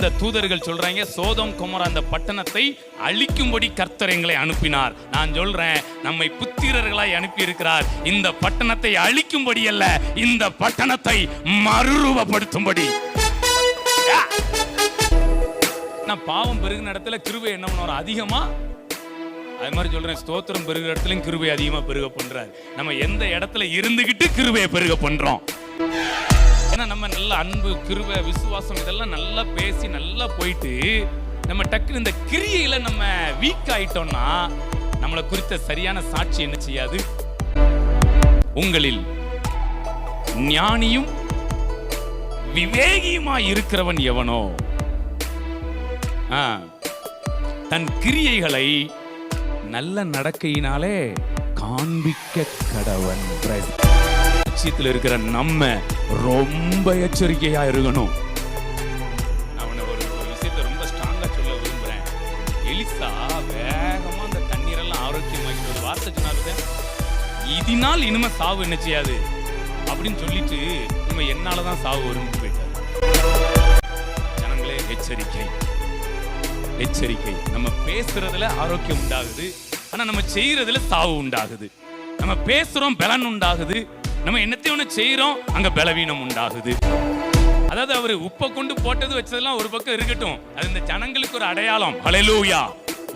வந்த தூதர்கள் சொல்றாங்க, சோதோம் கொமோரா அந்த பட்டணத்தை அழிக்கும்படி கர்த்தர் எங்களை அனுப்பினார். நான் சொல்றேன், நம்மை புத்திரர்களாய் அனுப்பி இருக்கிறார். இந்த பட்டணத்தை அழிக்கும்படி அல்ல, இந்த பட்டணத்தை மறுரூபப்படுத்தும்படி. நான் பாவம் பெருகின இடத்துல கிருபை என்ன பண்ணுவார் அதிகமா, அது மாதிரி சொல்றேன், ஸ்தோத்திரம் பெருகிற இடத்துலயும் கிருபை அதிகமா பெருக பண்றாரு. நம்ம எந்த இடத்துல இருந்துகிட்டு கிருபையை பெருக பண்றோம். ஏன்னா நம்ம நல்ல அன்பு, கிருபை, விசுவாசம் இதெல்லாம் நல்லா பேசி நல்லா போயிட்டு நம்ம டக்குனு இந்த கிரியையில நம்ம வீக் ஆயிட்டோம்னா நம்மளை குறித்த சரியான சாட்சி என்ன செய்யாது. உங்களில் ஞானியும் விவேகியுமா இருக்கிறவன் எவனோ தன் கிரியைகளை நல்ல நடக்கையினாலே காண்பிக்க கடவன். விஷயத்தில் இருக்கிற நம்ம ரொம்ப எச்சரிக்கையா இருக்கணும். நான் ஒரு விஷயத்தை ரொம்ப ஸ்ட்ராங்கா சொல்ல விரும்புறேன். எலிசா வேகமா அந்த தண்ணீரெல்லாம் ஆரோக்கியமாக்கிட்டு ஒரு வார்த்தை சொன்னாரு, இதனால் இனிமே சாவு என்ன செய்யாது அப்படின்னு சொல்லிட்டு இனிமே என்னாலதான் சாவு வரும்னு போயிட்டாரு. ஜனங்களே, எச்சரிக்கை எச்சரிக்கை. நம்ம பேசுறதுல ஆரோக்கியம் உண்டாகுது, ஆனா நம்ம செய்யறதுல சாவு உண்டாகுது. நம்ம பேசுறோம், பலன் உண்டாகுது. நம்ம என்னத்தையும் ஒண்ணு செய்யறோம், அங்க பலவீனம் உண்டாகுது. அதாவது அவர் உப்பை கொண்டு போட்டது வச்சதெல்லாம் ஒரு பக்கம் இருக்கட்டும், அது இந்த ஜனங்களுக்கு ஒரு அடையாளம். ஹல்லேலூயா.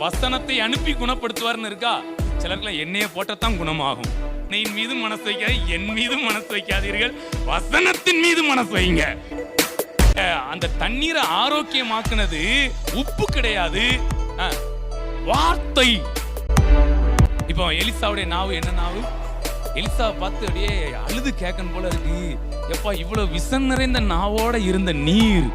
வசனத்தை அனுப்பி குணப்படுத்துவார்னு இருக்கா. சிலருக்குலாம் எண்ணெயை போட்டத்தான் குணமாகும். என் மீது மனசு வைக்காது, என் மீது மனசு வைக்காதீர்கள், வசனத்தின் மீது மனசு வைங்க. அந்த தண்ணீரை ஆரோக்கியமாக்குனது உப்பு கிடையாது, வார்த்தை. இப்போ எலிசாவுடைய நாவு என்ன நாவு? எலிசாவை பார்த்து அப்படியே அழுது கேட்கணும் போல இருக்கு. எப்பா, இவ்வளவு விஷம் நிறைந்த நாவோட இருந்த நீர்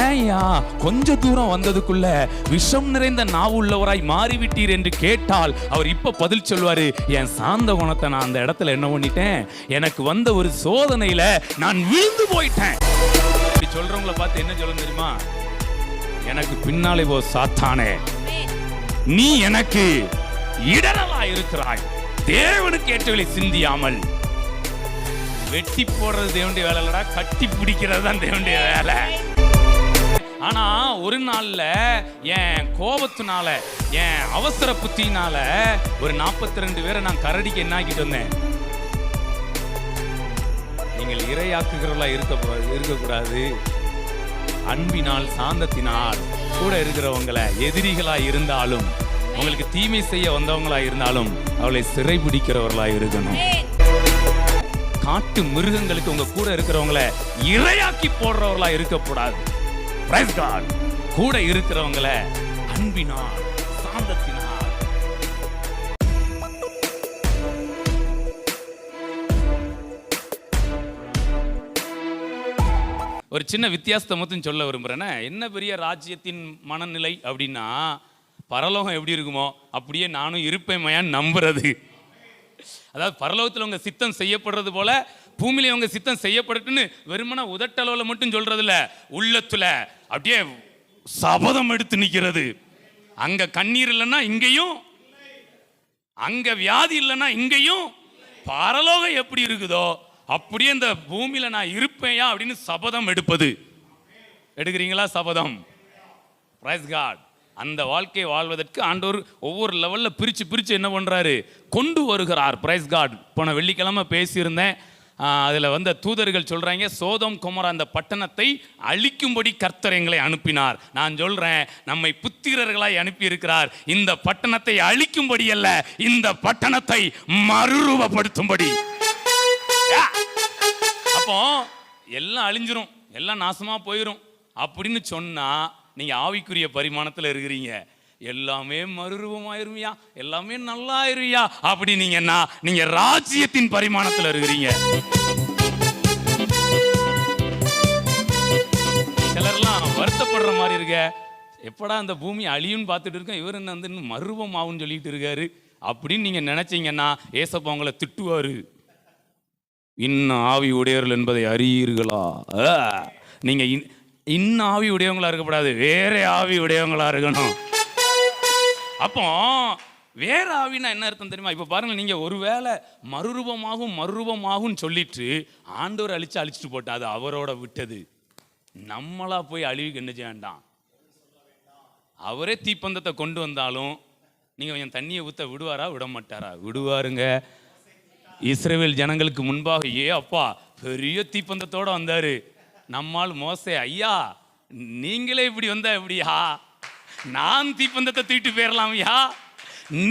ஏன்யா கொஞ்ச தூரம் வந்ததுக்குள்ள விஷம் நிறைந்த நாவு உள்ளவராய் மாறிவிட்டீர் என்று கேட்டால் அவர் இப்ப பதில் சொல்வாரு, என் சாந்த குணத்தை நான் அந்த இடத்துல என்ன பண்ணிட்டேன், எனக்கு வந்த ஒரு சோதனையில நான் விழுந்து போயிட்டேன். இப்படி சொல்றவங்கள பார்த்து என்ன சொல்ல தெரியுமா? எனக்கு பின்னாலே போ சாத்தானே, நீ எனக்கு இடரலா இருக்கிறாய். தேவனுக்கு ஏற்றவளை சிந்தியாமல். வெட்டி போடுறது தேவனுடைய வேலை இல்லடா, கட்டி பிடிக்கிறது தான் தேவனுடைய வேலை. ஆனா ஒரு நாள்ல என் கோபத்தினால, என் அவசர புத்தினால ஒரு 42 பேரை நான் கரடிக்கு என்ன ஆக்கிட்டு வந்தேன். நீங்கள் இரையாக்குகிறவர்களா இருக்கக்கூடாது. அன்பினால், சாந்தத்தினால் கூட இருக்கிறவங்களை எதிரிகளா இருந்தாலும், உங்களுக்கு தீமை செய்ய வந்தவங்களா இருந்தாலும் அவளை சிறைபிடிக்கிறவர்களா இருக்கணும். காட்டு மிருகங்களுக்கு உங்க கூட இருக்கிறவங்களை இரையாக்கி போடுறவர்களா இருக்கக்கூடாது. Praise God. கூட இருக்கிறவங்களை அன்பினால், சாந்தத்தினால். ஒரு சின்ன வித்தியாசத்தை மட்டும் சொல்ல விரும்புறேன்னா, என்ன பெரிய ராஜ்யத்தின் மனநிலை அப்படின்னா, பரலோகம் எப்படி இருக்குமோ அப்படியே நானும் இருப்பேன் நம்புறது. அதாவது பரலோகத்தில் உங்க சித்தம் செய்யப்படுறது போல பூமியில உங்க சித்தம் செய்யப்படட்டுன்னு வெறுமனா உதட்டளவில் மட்டும் சொல்றது இல்ல, உள்ளத்துல அப்படியே சபதம் எடுத்து நிக்கிறது. அங்க கண்ணீர் இல்லைன்னா இங்கேயும், அங்க வியாதி இல்லைன்னா இங்கேயும். பரலோகம் எப்படி இருக்குதோ அப்படியே இந்த பூமியில நான் இருப்பேயா அப்படின்னு சபதம் எடுப்பது. எடுக்கிறீங்களா சபதம்? Praise God. அந்த வாழ்க்கையை வாழ்வதற்கு ஆண்டவர் ஒவ்வொரு லெவலில் பிரித்து என்ன பண்ணுறாரு, கொண்டு வருகிறார். Praise God. போன வெள்ளிக்கிழமை பேசியிருந்தேன். அதில் வந்த தூதர்கள் சொல்கிறாங்க, சோதோம் கொமோரா அந்த பட்டணத்தை அழிக்கும்படி கர்த்தர் எங்களை அனுப்பினார். நான் சொல்கிறேன், நம்மை புத்திரர்களாய் அனுப்பி இருக்கிறார். இந்த பட்டணத்தை அழிக்கும்படி அல்ல, இந்த பட்டணத்தை மறுரூபப்படுத்தும்படி. அப்போ எல்லாம் அழிஞ்சிரும், எல்லாம் நாசமாக போயிடும் அப்படின்னு சொன்னால் நீங்க ஆவிக்குரிய பரிமாணத்தில் இருக்கிறீங்க. எல்லாமே மறுரூபமாயிருவியா, எல்லாமே நல்லா ஆயிருவியா அப்படின்னீங்கன்னா நீங்க ராஜ்யத்தின் பரிமாணத்தில் இருக்கிறீங்க. சிலர்லாம் வருத்தப்படுற மாதிரி இருக்க, எப்படா அந்த பூமி அழியும்னு பார்த்துட்டு இருக்கோம், இவர் என்ன வந்து மறுரூபம் ஆகும்னு சொல்லிட்டு இருக்காரு அப்படின்னு நீங்க நினைச்சீங்கன்னா ஏசப்பா உங்களை திட்டுவாரு. இன்னும் ஆவி உடையவர்கள் என்பதை அறியீர்களா? நீங்க இன்னும் ஆவி உடையவங்களா இருக்கக்கூடாது, வேற ஆவி உடையவங்களா இருக்கணும். அப்போ வேற ஆவினா என்ன அர்த்தம் தெரியுமா? இப்போ பாருங்க, நீங்க ஒருவேளை மறுரூபமாகும் சொல்லிட்டு ஆண்டவர் அழிச்சுட்டு போட்டா அது அவரோட விட்டது. நம்மளா போய் அழிவுக்கு என்ன செய்ய வேண்டாம். அவரே தீப்பந்தத்தை கொண்டு வந்தாலும் நீங்க கொஞ்சம் தண்ணியை ஊத்த விடுவாரா, விட மாட்டாரா? விடுவாருங்க. இஸ்ரவேல் ஜனங்களுக்கு முன்பாக அப்பா பெரிய தீப்பந்தத்தோட வந்தாரு. நம்மால் மோசே, ஐயா நீங்களே இப்படி வந்தா எப்படியா? நான் தீப்பந்தத்தை தூக்கிட்டு போயிடலாம்யா,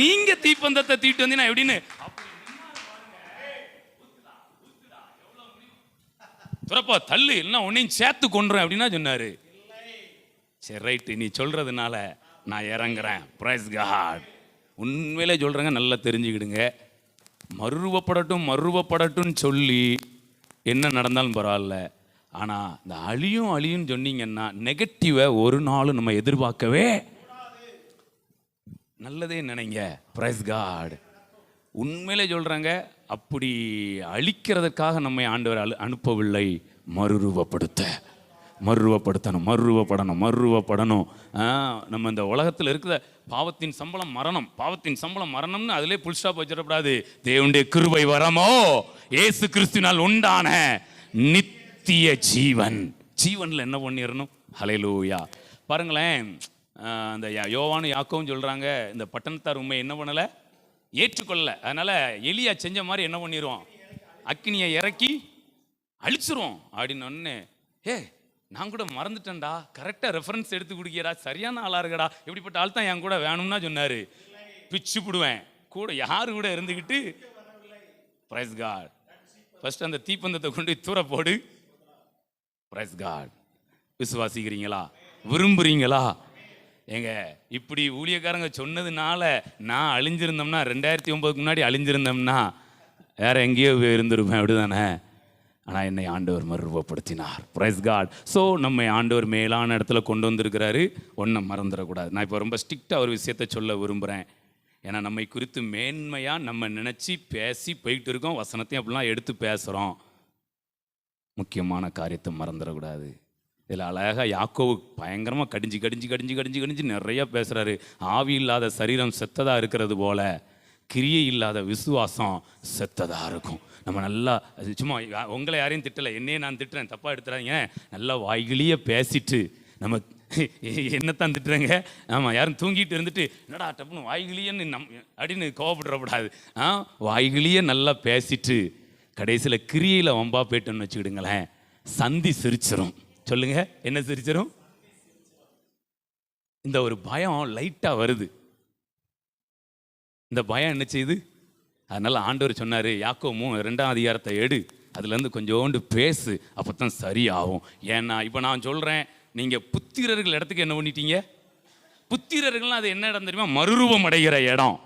நீங்க தீப்பந்தத்தை தூக்கிட்டு வந்தீங்கன்னா எப்படின்னு துறப்பா தள்ளு, இல்லைன்னா உன்னையும் சேர்த்து கொண்டுறேன் அப்படின்னா சொன்னாரு. சரி ரைட்டு, நீ சொல்றதுனால நான் இறங்குறேன். Price God. உண்மையிலே சொல்றேங்க, நல்லா தெரிஞ்சுக்கிடுங்க. மறுரூபப்படட்டும் சொல்லி என்ன நடந்தாலும் பரவாயில்ல. ஆனால் இந்த அழியும் சொன்னீங்கன்னா நெகட்டிவை ஒரு நாளும் நம்ம எதிர்பார்க்கவே நல்லதே நினைங்க. Praise God. உண்மையிலே சொல்கிறாங்க, அப்படி அழிக்கிறதுக்காக நம்மை ஆண்டவர் அனுப்பவில்லை, மறுரூபப்படணும். நம்ம இந்த உலகத்தில் இருக்கிற பாவத்தின் சம்பளம் மரணம்னு அதிலே புல் ஸ்டாப் வச்சிடக்கூடாது. தேவனுடைய கிருபை வரமோ இயேசு கிறிஸ்துவினால் உண்டான நித்திய ஜீவன்ல என்ன பண்ணிடணும். ஹல்லேலூயா. பாருங்களேன், அந்த யோவானும் யாக்கோவும் சொல்றாங்க, இந்த பட்டணத்தார் உண்மை என்ன பண்ணல, ஏற்றுக்கொள்ளல. அதனால எலியா செஞ்ச மாதிரி என்ன பண்ணிடுவோம், அக்கினியை இறக்கி அழிச்சிருவோம் அப்படின்னு. நான் கூட மறந்துட்டேன்டா, கரெக்டாக ரெஃபரன்ஸ் எடுத்து குடிக்கிறா, சரியான ஆளா இருக்கடா, இப்படிப்பட்ட ஆள் தான் என் கூட வேணும்னா சொன்னாரு. பிச்சு போடுவேன் கூட, யாரு கூட இருந்துக்கிட்டு. Price God. ஃபர்ஸ்ட் அந்த தீப்பந்தத்தை கொண்டு தூர போடு. Praise God. விசுவாசிக்கிறீங்களா, விரும்புறீங்களா? ஏங்க இப்படி ஊழியக்காரங்க சொன்னதுனால நான் அழிஞ்சிருந்தோம்னா, 2009 முன்னாடி அழிஞ்சிருந்தோம்னா வேற எங்கேயோ இருந்திருப்பேன், அப்படிதானே? ஆனால் என்னை ஆண்டவர் மறுரூபப்படுத்தினார். Price God. ஸோ நம்ம ஆண்டவர் மேலான இடத்துல கொண்டு வந்திருக்கிறாரு. ஒன்றும் மறந்துடக்கூடாது. நான் இப்போ ரொம்ப ஸ்ட்ரிக்டாக ஒரு விஷயத்தை சொல்ல விரும்புகிறேன். ஏன்னா நம்மை குறித்து மேன்மையாக நம்ம நினச்சி பேசி போயிட்டு இருக்கோம், வசனத்தையும் அப்படிலாம் எடுத்து பேசுகிறோம். முக்கியமான காரியத்தை மறந்துடக்கூடாது. இதில் அழகாக யாக்கோவு பயங்கரமாக கடிஞ்சு நிறையா பேசுகிறாரு. ஆவி இல்லாத சரீரம் செத்ததாக இருக்கிறது போல கிரியை இல்லாத விசுவாசம் செத்ததாக இருக்கும். நம்ம நல்லா சும்மா உங்களை யாரையும் திட்டலை, என்னையே நான் திட்டுறேன், தப்பாக எடுத்துறாங்க. நல்லா வாய்கிளியே பேசிட்டு நம்ம என்னத்தான் திட்டுறேங்க. ஆமாம், யாரும் தூங்கிட்டு இருந்துட்டு என்னடா டப்புன்னு வாய்கிளியன்னு அப்படின்னு கோவப்படக்கூடாது. வாய்கிளியே நல்லா பேசிட்டு கடைசியில் கிரியையில் வம்பா போயிட்டோன்னு வச்சுக்கிடுங்களேன், சந்தி சிரிச்சிரும். சொல்லுங்க, என்ன சிரிச்சிரும்? இந்த ஒரு பயம் லைட்டாக வருது. இந்த பயம் என்ன செய்யுது? அதனால ஆண்டவர் சொன்னார், யாக்கோபு 2ஆம் அதிகாரத்தை எடு, அதுலேருந்து கொஞ்சோண்டு பேசு, அப்போ தான் சரியாகும். ஏன்னா இப்போ நான் சொல்கிறேன், நீங்கள் புத்திரர்கள் இடத்துக்கு என்ன பண்ணிட்டீங்க? புத்திரர்கள்லாம் அது என்ன இடம் தெரியுமா? மறுரூபம் அடைகிற இடம்.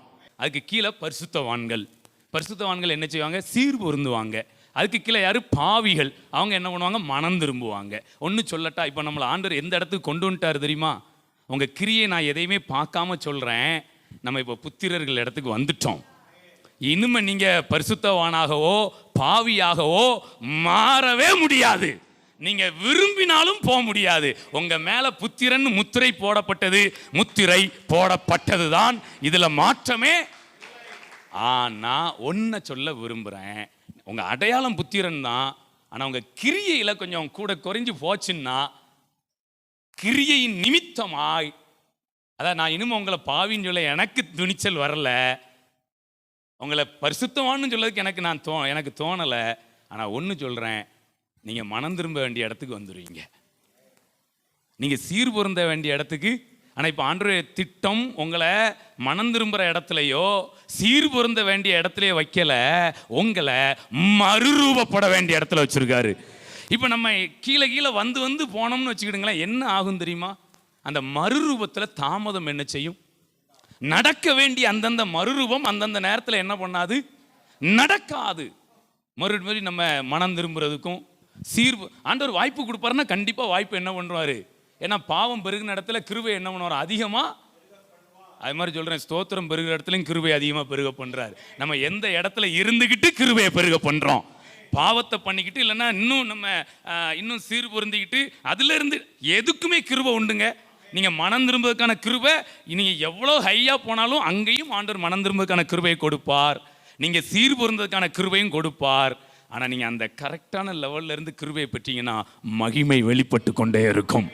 அதுக்கு கீழே பரிசுத்தவான்கள் என்ன செய்வாங்க? சீர் பொருந்துவாங்க. அதுக்கு கீழே யார்? பாவிகள். அவங்க என்ன பண்ணுவாங்க? மனம் திரும்புவாங்க. ஒன்று சொல்லட்டா, இப்போ நம்மளை ஆண்டவர் எந்த இடத்துக்கு கொண்டு வந்துட்டார் தெரியுமா? உங்கள் கிரியை நான் எதையுமே பார்க்காம சொல்கிறேன், நம்ம இப்போ புத்திரர்கள் இடத்துக்கு வந்துட்டோம். இனிமே நீங்க பரிசுத்தவானாகவோ பாவியாகவோ மாறவே முடியாது. நீங்க விரும்பினாலும் போக முடியாது. உங்க மேல புத்திரன் முத்திரை போடப்பட்டதுதான், இதுல மாற்றமே. ஆனா ஒன்ன சொல்ல விரும்புறேன், உங்க அடையாளம் புத்திரன் தான். ஆனா உங்க கிரியையில கொஞ்சம் கூட குறைஞ்சு போச்சுன்னா, கிரியையின் நிமித்தமாய், அதான் நான் இனிமே உங்களை பாவின்னு சொல்ல எனக்கு துணிச்சல் வரல, உங்களை பரிசுத்தமானு சொல்லதுக்கு எனக்கு தோணலை. ஆனால் ஒன்று சொல்கிறேன், நீங்கள் மனம் திரும்ப வேண்டிய இடத்துக்கு வந்துடுவீங்க, நீங்கள் சீர் பொருந்த வேண்டிய இடத்துக்கு. ஆனால் இப்போ ஆண்டவருடைய திட்டம் உங்களை மனம் திரும்புகிற இடத்துலையோ சீர் பொருந்த வேண்டிய இடத்துலையோ வைக்கல, உங்களை மறுரூபப்பட வேண்டிய இடத்துல வச்சுருக்காரு. இப்போ நம்ம கீழே வந்து போனோம்னு வச்சுக்கிடுங்களேன், என்ன ஆகும் தெரியுமா? அந்த மறுரூபத்தில் தாமதம் என்ன செய்யும்? நடக்க வேண்டிய அந்தந்த மறுரூபம் அந்தந்த நேரத்தில் என்ன பண்ணாது? நடக்காது. மறுபடி நம்ம மனம் திரும்புறதுக்கும் ஆண்டவர் வாய்ப்பு கொடுப்பாருன்னா கண்டிப்பாக வாய்ப்பு என்ன பண்ணுவார்? ஏன்னா பாவம் பெருகின இடத்துல கிருபை என்ன பண்ணுவார்? அதிகமாக. அது மாதிரி சொல்கிறேன், ஸ்தோத்திரம் பெருகிற இடத்துலையும் கிருபை அதிகமாக பெருக பண்ணுறாரு. நம்ம எந்த இடத்துல இருந்துக்கிட்டு கிருபையை பெருக பண்ணுறோம்? பாவத்தை பண்ணிக்கிட்டு, இல்லைன்னா இன்னும் சீர் பொருந்திக்கிட்டு, அதுலேருந்து எதுக்குமே கிருபை உண்டுங்க. நீங்கள் மனம் திரும்புவதற்கான கிருபை, நீங்கள் எவ்வளோ ஹையாக போனாலும் அங்கேயும் ஆண்டவர் மனம் திரும்புவதற்கான கிருபையை கொடுப்பார். நீங்கள் சீர் பொருந்ததுக்கான கிருபையும் கொடுப்பார். ஆனால் நீங்கள் அந்த கரெக்டான லெவலில் இருந்து கிருபையை பெற்றீங்கன்னா மகிமை வெளிப்பட்டு கொண்டே இருக்கும்.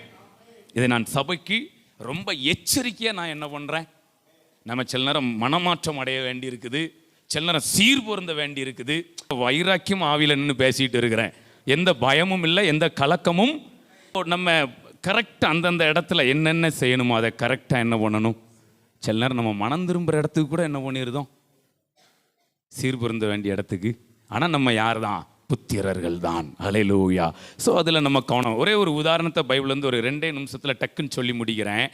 இதை நான் சபைக்கு ரொம்ப எச்சரிக்கையாக நான் என்ன பண்ணுறேன், நம்ம சில நேரம் மனமாற்றம் அடைய வேண்டி இருக்குது, சில நேரம் சீர்பொருந்த வேண்டி இருக்குது. வைராக்கியம் ஆவியில் நின்று பேசிகிட்டு இருக்கிறேன், எந்த பயமும் இல்லை, எந்த கலக்கமும். நம்ம கரெக்டாக அந்தந்த இடத்துல என்னென்ன செய்யணுமோ அதை கரெக்டாக என்ன பண்ணணும். சில நேரம் நம்ம மனம் திரும்புகிற இடத்துக்கு கூட என்ன பண்ணிடுதோம், சீர்பொருந்த வேண்டிய இடத்துக்கு. ஆனால் நம்ம யார் தான், புத்திரர்கள் தான். ஹல்லேலூயா. ஸோ அதில் நம்ம கவனம். ஒரே ஒரு உதாரணத்தை பைபிள்லேருந்து ஒரு 2 நிமிஷத்தில் டக்குன்னு சொல்லி முடிக்கிறேன்,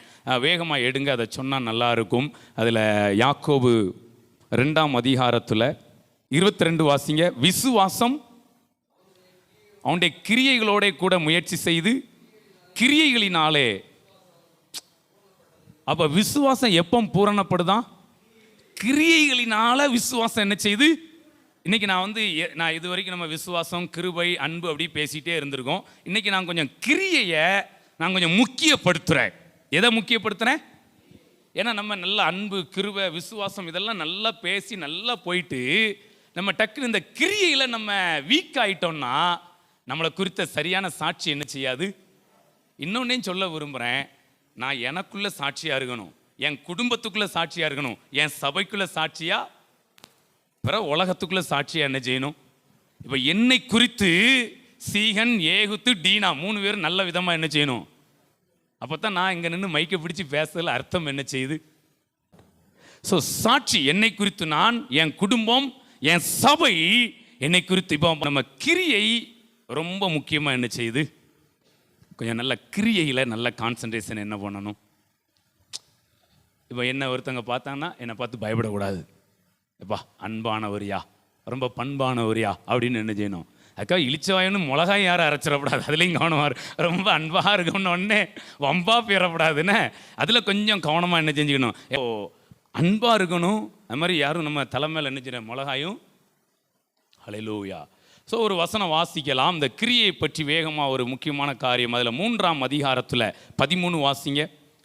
வேகமாக எடுங்க, அதை சொன்னால் நல்லாயிருக்கும். அதில் யாக்கோபு 2ஆம் அதிகாரத்தில் 22 வாசிங்க. விசுவாசம் அவனுடைய கிரியைகளோட கூட முயற்சி செய்து கிரியைகளினாலே. அப்போ விசுவாசம் எப்போ பூரணப்படுதான், கிரியைகளினால விசுவாசம் என்ன செய்து. இன்றைக்கி நான் இது வரைக்கும் நம்ம விசுவாசம், கிருபை, அன்பு அப்படி பேசிகிட்டே இருந்திருக்கோம். இன்றைக்கி நான் கொஞ்சம் கிரியையை நான் கொஞ்சம் முக்கியப்படுத்துகிறேன். எதை முக்கியப்படுத்துகிறேன்? ஏன்னா நம்ம நல்ல அன்பு, கிருபை, விசுவாசம் இதெல்லாம் நல்லா பேசி நல்லா போயிட்டு நம்ம டக்குன்னு இந்த கிரியையில் நம்ம வீக் ஆகிட்டோம்னா நம்மளை குறித்த சரியான சாட்சி என்ன செய்யாது. இன்னொன்னையும் சொல்ல விரும்புகிறேன், நான் எனக்குள்ளே சாட்சியாக இருக்கணும், என் குடும்பத்துக்குள்ளே சாட்சியாக இருக்கணும், என் சபைக்குள்ளே சாட்சியாக, பிற உலகத்துக்குள்ளே சாட்சியாக என்ன செய்யணும். இப்போ என்னை குறித்து சீகன், ஏகுத்து, டீனா 3 பேரும் நல்ல விதமாக என்ன செய்யணும். அப்போ தான் நான் இங்கே நின்று மைக்கை பிடிச்சி பேசுறதுல அர்த்தம் என்ன செய்யுது. ஸோ சாட்சி என்னை குறித்து, நான், என் குடும்பம், என் சபை என்னை குறித்து. இப்போ நம்ம கிரியை ரொம்ப முக்கியமாக என்ன செய்யுது. கொஞ்சம் நல்ல கிரியையில் நல்ல கான்சன்ட்ரேஷன் என்ன பண்ணணும். இப்போ என்ன ஒருத்தவங்க பார்த்தாங்கன்னா என்னை பார்த்து பயப்படக்கூடாது, எப்பா அன்பானவரியா, ரொம்ப பண்பானவரியா அப்படின்னு என்ன செய்யணும். அக்கா இழிச்சவாயன்னு மிளகாய் யாரும் அரைச்சிடக்கூடாது, அதுலேயும் கவனமாக ரொம்ப அன்பாக இருக்கணுன்னே வம்பா பெறப்படாதுன்னு அதில் கொஞ்சம் கவனமாக என்ன செஞ்சுக்கணும். அன்பாக இருக்கணும். அது மாதிரி யாரும் நம்ம தலைமையில் என்ன செய்யணும், மிளகாயும். ஹல்லேலூயா. ஸோ ஒரு வசனம் வாசிக்கலாம், இந்த கிரியை பற்றி வேகமாக ஒரு முக்கியமான காரியம். அதில் 3ஆம் அதிகாரத்தில் 13 வாசிங்க.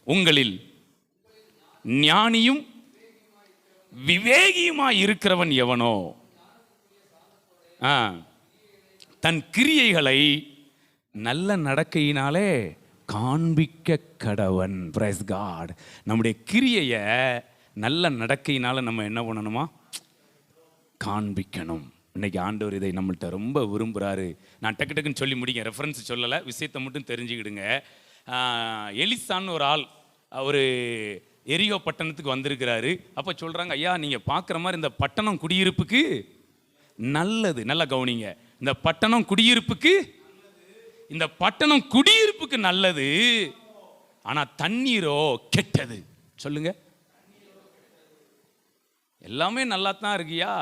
உங்களில் ஞானியும் விவேகியுமாய் இருக்கிறவன் எவனோ தன் கிரியைகளை நல்ல நடக்கையினாலே காண்பிக்க கடவன். Praise God. நம்முடைய கிரியையை நல்ல நடக்கையினால நம்ம என்ன பண்ணணுமா, காண்பிக்கணும். இன்னைக்கு ஆண்டவர் இதை நம்மள்கிட்ட ரொம்ப விரும்புகிறாரு. நான் டக்குன்னு சொல்லி முடிக்க, ரெஃபரன்ஸ் சொல்லலை, விஷயத்தை மட்டும் தெரிஞ்சுக்கிடுங்க. எலிசான்னு ஒரு ஆள் ஒரு எரியோ பட்டணத்துக்கு வந்திருக்கிறாரு. அப்போ சொல்கிறாங்க, ஐயா நீங்கள் பார்க்குற மாதிரி இந்த பட்டணம் குடியிருப்புக்கு நல்லது. நல்லா கவனிங்க, இந்த பட்டணம் குடியிருப்புக்கு, இந்த பட்டணம் குடியிருப்புக்கு நல்லது, ஆனால் தண்ணீரோ கெட்டது. சொல்லுங்க, எல்லாமே நல்லா தான் இருக்கியா,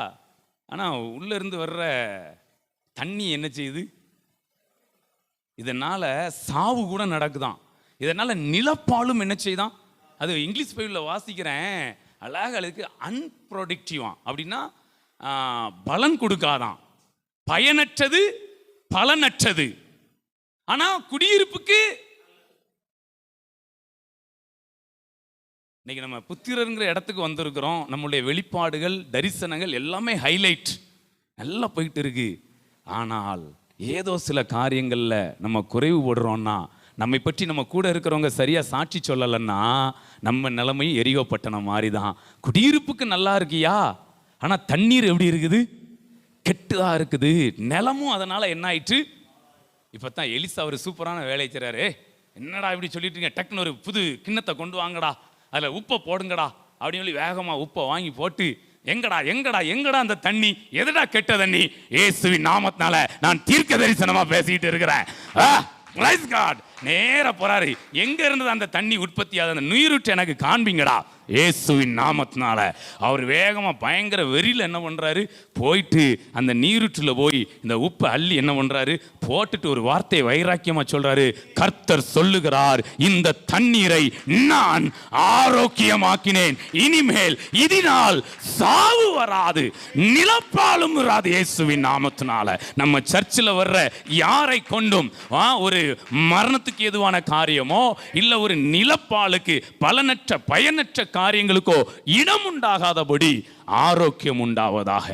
ஆனால் உள்ளே இருந்து வர்ற தண்ணி என்ன செய்யுது. இதனால் சாவு கூட நடக்குதான், இதனால் நிலப்பாலும் என்ன செய்தான். அது இங்கிலீஷ் பைபிளில் வாசிக்கிறேன், அழகாக அன்ப்ரொடக்டிவான். அப்படின்னா பலன் கொடுக்காதான், பயனற்றது, பலனற்றது. ஆனால் குடியிருப்புக்கு. இன்னைக்கு நம்ம புத்திரங்கிற இடத்துக்கு வந்திருக்கிறோம். நம்மளுடைய வெளிப்பாடுகள், தரிசனங்கள் எல்லாமே ஹைலைட் நல்லா போயிட்டு இருக்கு. ஆனால் ஏதோ சில காரியங்களில் நம்ம குறைவுபடுறோம்னா, நம்மை பற்றி நம்ம கூட இருக்கிறவங்க சரியாக சாட்சி சொல்லலைன்னா நம்ம நிலைமை எரியோ பட்டணம் மாதிரி தான். குடியிருப்புக்கு நல்லா இருக்கியா, ஆனால் தண்ணீர் எப்படி இருக்குது, கெட்டுதான் இருக்குது. நிலமும் அதனால் என்ன ஆயிற்று. இப்போ தான் எலிசா ஒரு சூப்பரான வேலை செய்கிறாரு. என்னடா இப்படி சொல்லிட்டு டக்குன்னு ஒரு புது கிண்ணத்தை கொண்டு வாங்கடா, அதில் உப்பை போடுங்கடா அப்படின்னு சொல்லி வேகமாக உப்பை வாங்கி போட்டு, எங்கடா எங்கடா எங்கடா அந்த தண்ணி, எதுடா கெட்ட தண்ணி, இயேசுவின் நாமத்தினால நான் தீர்க்க தரிசனமா பேசிட்டு இருக்கிறேன். நேர போறாரு, எங்க இருந்தது அந்த தண்ணி உற்பத்தி ஆகுது, அந்த நீருற்று எனக்கு காண்பீங்கடா இயேசுவின் நாமத்தினால. அவர் வேகமா பயங்கர வெறியில் என்ன பண்றாரு, போயிட்டு அந்த நீருற்றுல போய் இந்த உப்பு அள்ளி என்ன பண்றாரு, போட்டுட்டு ஒரு வார்த்தையை வைராக்கியமா சொல்றாரு, கர்த்தர் சொல்லுகிறார், இந்த தண்ணீரை நான் ஆரோக்கியமாக்கினேன், இனிமேல் இதனால் சாவு வராது, நிலப்பாலும் வராது இயேசுவின் நாமத்தினால. நம்ம சர்ச்சில் வர்ற யாரை கொண்டும் ஒரு மரணத்துக்கு எதுவான காரியமோ இல்ல ஒரு நிலப்பாலுக்கு பலனற்ற பயனற்ற காரியங்களுக்கோ இடம் உண்டாகாதபடி ஆரோக்கியம் உண்டாவதாக.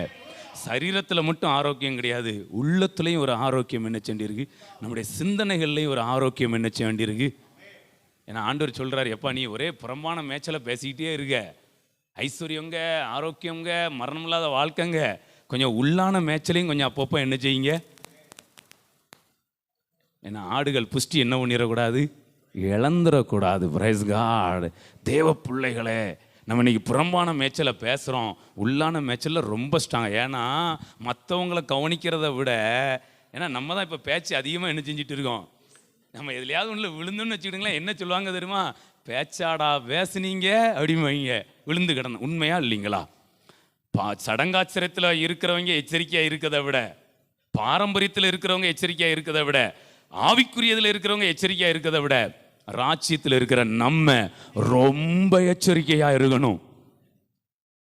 சரீரத்தில் மட்டும் ஆரோக்கியம் கிடையாது, உள்ளத்துலையும் ஒரு ஆரோக்கியம் என்ன வேண்டியிருக்கு, நம்முடைய சிந்தனைகள்லையும் ஒரு ஆரோக்கியம் என்ன வேண்டியிருக்கு. ஏன்னா ஆண்டவர் சொல்றாரு, எப்பா நீ ஒரே புறம்பான மேய்ச்சலை பேசிக்கிட்டே இருக்க, ஐஸ்வர்யங்க, ஆரோக்கியங்க, மரணம் இல்லாத வாழ்க்கைங்க, கொஞ்சம் உள்ளான மேய்ச்சலையும் கொஞ்சம் அப்பப்போ என்ன செய்யுங்க. ஏன்னா ஆடுகள் புஷ்டி என்ன பண்ணிடக்கூடாது, இழந்துடக்கூடாது. Price God. தேவ பிள்ளைகளே, நம்ம இன்னைக்கு புறம்பான மேய்ச்சலை பேசுகிறோம், உள்ளான மேய்ச்சலில் ரொம்ப ஸ்ட்ராங். ஏன்னா மற்றவங்களை கவனிக்கிறத விட, ஏன்னா நம்ம தான் இப்போ பேச்சு அதிகமாக என்ன செஞ்சுட்டு இருக்கோம். நம்ம எதுலையாவது ஒன்றில் விழுந்துன்னு வச்சுக்கிட்டுங்களேன், என்ன சொல்லுவாங்க தெரியுமா, பேச்சாடா பேசுனீங்க அப்படிங்க, விழுந்து கிடணும். உண்மையா இல்லைங்களா? சடங்காச்சரத்தில் இருக்கிறவங்க எச்சரிக்கையாக இருக்கிறத விட, பாரம்பரியத்தில் இருக்கிறவங்க எச்சரிக்கையாக இருக்கிறத விட, ஆவிக்குரியதில் இருக்கிறவங்க எச்சரிக்கையாக இருக்கிறத விட, ராஜ்யத்தில் இருக்கிற நம்ம ரொம்ப எச்சரிக்கையாக இருக்கணும்.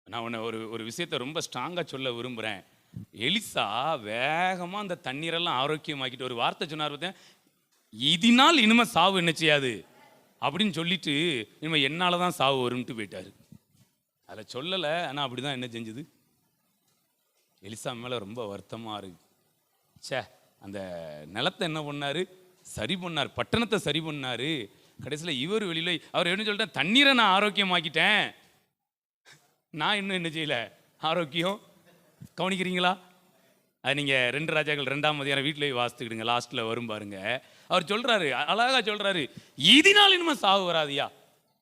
நான் உன்னை ஒரு விஷயத்தை ரொம்ப ஸ்ட்ராங்காக சொல்ல விரும்புகிறேன். எலிசா வேகமாக அந்த தண்ணீரெல்லாம் ஆரோக்கியமாக்கிட்டு ஒரு வார்த்தை சொன்னார் பார்த்தேன், இதனால் இனிமே சாவு என்ன செய்யாது அப்படின்னு சொல்லிட்டு, இனிமே என்னால் தான் சாவு வரும்ட்டு போயிட்டாரு. அதில் சொல்லலை, ஆனால் அப்படி தான் என்ன செஞ்சுது. எலிசா மேலே ரொம்ப வருத்தமாக இருக்கு. சே, அந்த நிலத்தை என்ன பண்ணார், சரி பண்ணார், பட்டணத்தை சரி பண்ணார். கடைசியில் இவர் வெளியில் அவர் என்ன சொல்லிட்டேன், தண்ணீரை நான் ஆரோக்கியமாக்கிட்டேன், நான் இன்னும் என்ன செய்யலை ஆரோக்கியம். கவனிக்கிறீங்களா? அது நீங்கள் 2 ராஜாக்கள் 2ஆம் அதிகாரம் வீட்டில் போய் வாசித்துக்கிடுங்க, லாஸ்ட்டில் வரும் பாருங்க. அவர் சொல்கிறாரு, அழகாக சொல்கிறாரு, இதனால் இனிமேல் சாவு வராதியா.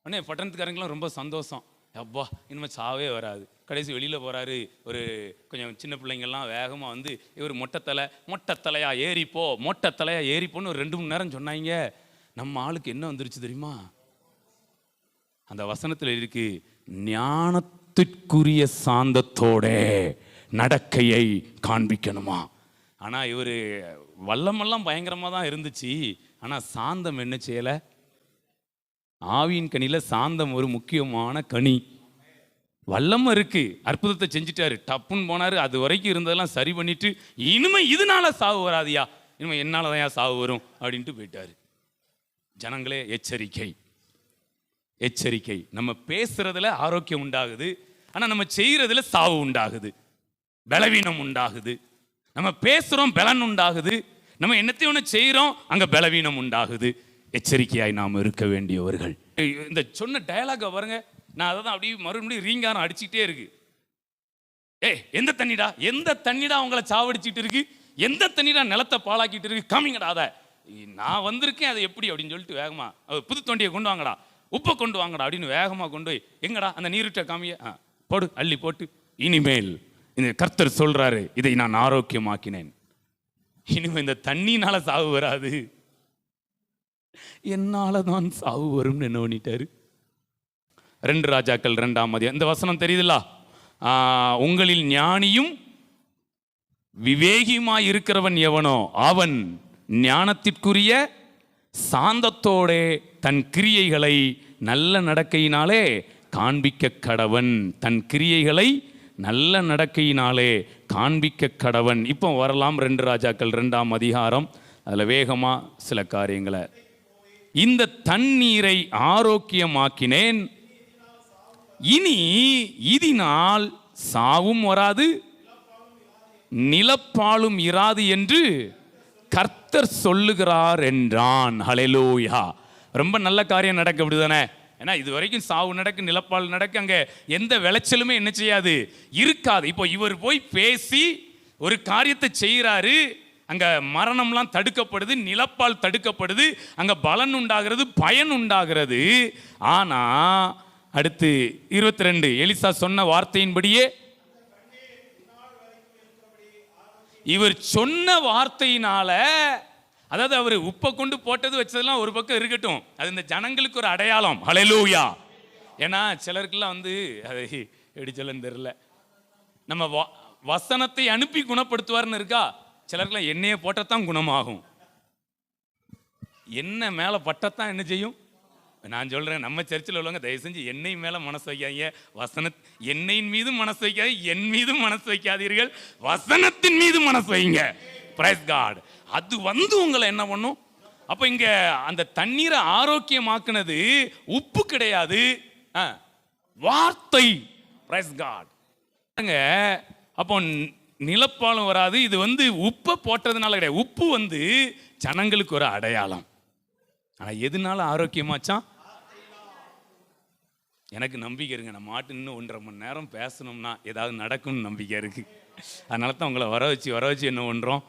உடனே பட்டணத்துக்காரங்களாம் ரொம்ப சந்தோஷம், அப்பா இனிமேல் சாவே வராது. கடைசி வெளியில் போகிறாரு, ஒரு கொஞ்சம் சின்ன பிள்ளைங்கள்லாம் வேகமாக வந்து, இவர் மொட்டைத்தலையா ஏறிப்போ, மொட்டைத்தலையா ஏறிப்போன்னு ஒரு 2 மணி நேரம் சொன்னாங்க. நம்ம ஆளுக்கு என்ன வந்துருச்சு தெரியுமா? அந்த வசனத்தில் இருக்கு, ஞானத்திற்குரிய சாந்தத்தோட நடக்கையை காண்பிக்கணுமா. ஆனால் இவர் வல்லமெல்லாம் பயங்கரமாக தான் இருந்துச்சு, ஆனால் சாந்தம் என்ன செய்யலை. ஆவியின் கனியில் சாந்தம் ஒரு முக்கியமான கனி. வல்லம் இருக்கு, அற்புதத்தை செஞ்சுட்டாரு, டப்புன்னு போனாரு, அது வரைக்கும் இருந்ததெல்லாம் சரி பண்ணிட்டு, இனிமே இதனால சாவு வராதியா, இனிமே என்னால தான் சாவு வரும் அப்படின்ட்டு போயிட்டாரு. ஜனங்களே, எச்சரிக்கை எச்சரிக்கை. நம்ம பேசுறதுல ஆரோக்கியம் உண்டாகுது, ஆனா நம்ம செய்யறதுல சாவு உண்டாகுது, பலவீனம் உண்டாகுது. நம்ம பேசுறோம், பலன் உண்டாகுது. நம்ம என்னத்தையும் ஒன்று செய்யறோம், அங்க பலவீனம் உண்டாகுது. எச்சரிக்கையாய் நாம் இருக்க வேண்டியவர்கள். இந்த சொன்ன டயலாக பாருங்க, நான் அதை தான் அப்படியே மறுபடியும் ரீங்காரம் அடிச்சுக்கிட்டே இருக்கு. எந்த தண்ணிடா உங்களை சாவடிச்சிட்டு இருக்கு, எந்த தண்ணிடா நிலத்தை பாழாக்கிட்டு இருக்கு, காமிங்கடா அதை, நான் வந்திருக்கேன், அது எப்படி அப்படின்னு சொல்லிட்டு வேகமா புது தொண்டியை கொண்டு வாங்கடா, உப்பை கொண்டு வாங்கடா அப்படின்னு வேகமா கொண்டு போய், எங்கடா அந்த நீருட்ட காமிய போடு, அள்ளி போட்டு, இனிமேல் இந்த கர்த்தர் சொல்றாரு, இதை நான் ஆரோக்கியமாக்கினேன், இனிமே இந்த தண்ணினால சாவு வராது, என்னால தான் சாவு வரும்னு என்ன பண்ணிட்டாரு. 2 ராஜாக்கள் 2ஆம் அதிகாரம் இந்த வசனம் தெரியுதுல்ல, உங்களில் ஞானியும் விவேகியுமாய் இருக்கிறவன் எவனோ அவன் ஞானத்திற்குரிய சாந்தத்தோட தன் கிரியைகளை நல்ல நடக்கையினாலே காண்பிக்க கடவன். தன் கிரியைகளை நல்ல நடக்கையினாலே காண்பிக்க கடவன். இப்போ வரலாம் 2 ராஜாக்கள் 2ஆம் அதிகாரம், அதில் வேகமா சில காரியங்களை. இந்த தண்ணீரை ஆரோக்கியமாக்கினேன், இனி இதனால் சாவும் வராது, நிலப்பாலும் இராது என்று கர்த்தர் சொல்லுகிறார் என்றான். ஹல்லேலூயா. ரொம்ப நல்ல காரியம் நடக்க அப்படிதானே. ஏன்னா இது வரைக்கும் சாவு நடக்கு, நிலப்பால் நடக்கு, அங்கே எந்த விளைச்சலுமே என்ன செய்யாது, இருக்காது. இப்போ இவர் போய் பேசி ஒரு காரியத்தை செய்கிறாரு, அங்கே மரணம்லாம் தடுக்கப்படுது, நிலப்பால் தடுக்கப்படுது, அங்கே பலன் உண்டாகிறது, பயன் உண்டாகிறது. ஆனால் அடுத்து 22, எலிசா சொன்ன வார்த்தையின்படியே, இவர் சொன்ன வார்த்தையினால, அதாவது அவர் உப்பை கொண்டு போட்டது வச்சதெல்லாம் ஒரு பக்கம் இருக்கட்டும், அது இந்த ஜனங்களுக்கு ஒரு அடையாளம். ஹல்லேலூயா. ஏன்னா சிலருக்குலாம் வந்து அது எப்படி சொல்லன்னு தெரியல, நம்ம வசனத்தை அனுப்பி குணப்படுத்துவார்னு இருக்கா, சிலருக்குலாம் எண்ணெயை போட்டத்தான் குணமாகும், எண்ணெய் மேலே பட்டத்தான் என்ன செய்யும். நான் சொல்றேன், நம்ம சர்ச்சில் உள்ளவங்க தயவு செஞ்சு எண்ணெய் மேல மனசு வைக்காதீங்க, எண்ணெயின் மீது மனசு வைக்காது, என் மீதும் மனசு வைக்காதீர்கள், வசனத்தின் மீது மனசு வைங்க. Praise God. அது வந்து உங்களை என்ன பண்ணும். அப்ப இங்க அந்த தண்ணீரை ஆரோக்கியமாக்குனது உப்பு கிடையாது, வார்த்தை. Praise God. அப்போ நிலப்பாலும் வராது, இது வந்து உப்பை போட்டதுனால கிடையாது. உப்பு வந்து ஜனங்களுக்கு ஒரு அடையாளம். ஆனா எதுனால ஆரோக்கியமாச்சான்? எனக்கு நம்பிக்கை இருங்க, நம்ம மாட்டு இன்னும் 1.5 மணி நேரம் பேசணும்னா ஏதாவது நடக்கும்னு நம்பிக்கை இருக்கு. அதனால தான் உங்களை வர வச்சு என்ன பண்றோம்,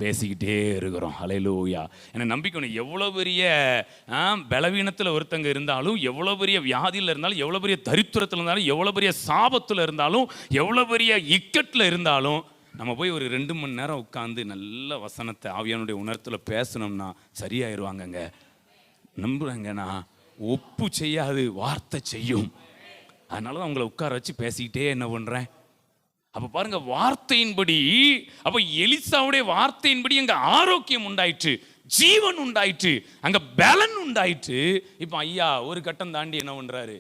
பேசிக்கிட்டே இருக்கிறோம். ஹல்லேலூயா. எனக்கு நம்பிக்கை. எவ்வளோ பெரிய பலவீனத்தில் ஒருத்தங்க இருந்தாலும், எவ்வளோ பெரிய வியாதியில் இருந்தாலும், எவ்வளோ பெரிய தரித்திரத்தில் இருந்தாலும், எவ்வளோ பெரிய சாபத்தில் இருந்தாலும், எவ்வளோ பெரிய இக்கட்டில் இருந்தாலும், நம்ம போய் ஒரு 2 மணி நேரம் உட்காந்து நல்ல வசனத்தை ஆவியானுடைய உணர்த்தில் பேசணும்னா சரியாயிருவாங்கங்க. நம்புறேங்கண்ணா. ஒப்பு செய்யாது, வார்த்தை செய்யும். அதனால தான் உங்களை உட்கார வச்சு பேசிக்கிட்டே என்ன பண்ணுறேன். அப்போ பாருங்க, வார்த்தையின்படி, அப்போ எலிசாவுடைய வார்த்தையின்படி அங்கே ஆரோக்கியம் உண்டாயிற்று, ஜீவன் உண்டாயிற்று, அங்கே பலன் உண்டாயிற்று. இப்போ ஐயா ஒரு கட்டம் தாண்டி என்ன பண்ணுறாரு,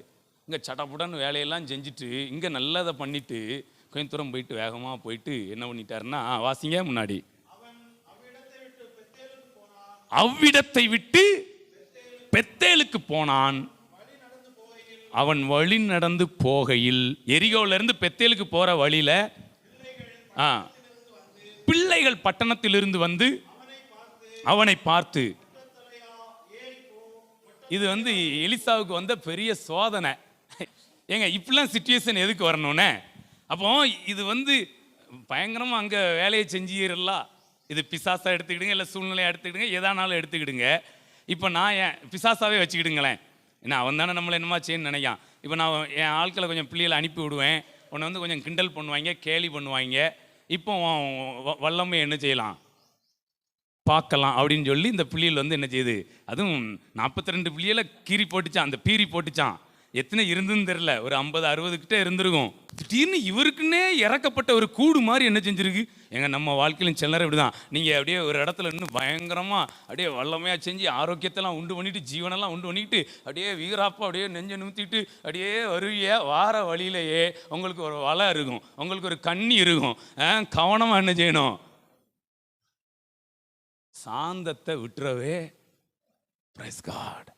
இங்கே சட்டப்புடன்னு வேலையெல்லாம் செஞ்சுட்டு இங்கே நல்லதை பண்ணிட்டு கொஞ்சம் தூரம் போயிட்டு வேகமாக போயிட்டு என்ன பண்ணிட்டாருன்னா, வாசிங்க முன்னாடி, அவ்விடத்தை விட்டு பெத்தேலுக்கு போனான். அவன் வழி நடந்து போகையில், எரிகோல இருந்து பெத்தேலுக்கு போற வழியில பிள்ளைகள் பட்டணத்திலிருந்து வந்து அவனை பார்த்து, இது வந்து எலிசாவுக்கு வந்த பெரிய சோதனை. ஏங்க இப்படிலாம் சிச்சுவேஷன் எதுக்கு வரணும்னே? அப்போ இது வந்து பயங்கரமா அங்க வேலையை செஞ்சிடலாம். இது பிசாசா எடுத்துக்கிடுங்க, இல்லை சூழ்நிலையை எடுத்துக்கிடுங்க, எதானாலும் எடுத்துக்கிடுங்க. இப்போ நான் என் பிசாசாவே வச்சுக்கிடுங்களேன். ஏன்னா அவன் தானே நம்மளை என்னமா செய்யணும்னு நினைக்கான். இப்போ நான் என் ஆட்களை கொஞ்சம் பிள்ளைகளை அனுப்பி விடுவேன், உன்னை வந்து கொஞ்சம் கிண்டல் பண்ணுவாங்க, கேலி பண்ணுவாங்க. இப்போ வல்லமை என்ன செய்யலாம், பார்க்கலாம் அப்படின்னு சொல்லி இந்த பிள்ளைகள் வந்து என்ன செய்யுது, அதுவும் 42 பிள்ளைகளை கீறி போட்டுச்சான், அந்த பீறி போட்டுச்சான். எத்தனை இருந்துன்னு தெரில, ஒரு 50-60 கிட்ட இருந்திருக்கும். திடீர்னு இவருக்குன்னே இறக்கப்பட்ட ஒரு கூடு மாதிரி என்ன செஞ்சிருக்கு. எங்க நம்ம வாழ்க்கையிலும் சில நேரம் இப்படிதான். நீங்கள் அப்படியே ஒரு இடத்துல இன்னும் பயங்கரமாக அப்படியே வல்லமையாக செஞ்சு ஆரோக்கியத்தெல்லாம் உண்டு பண்ணிட்டு, ஜீவனெல்லாம் உண்டு பண்ணிட்டு, அப்படியே வீராப்பா அப்படியே நெஞ்சை நிமித்திட்டு அப்படியே வருவிய வார வழியிலேயே உங்களுக்கு ஒரு வலை இருக்கும், உங்களுக்கு ஒரு கண்ணி இருக்கும். கவனமாக என்ன செய்யணும், சாந்தத்தை விட்டுறவே. Price God.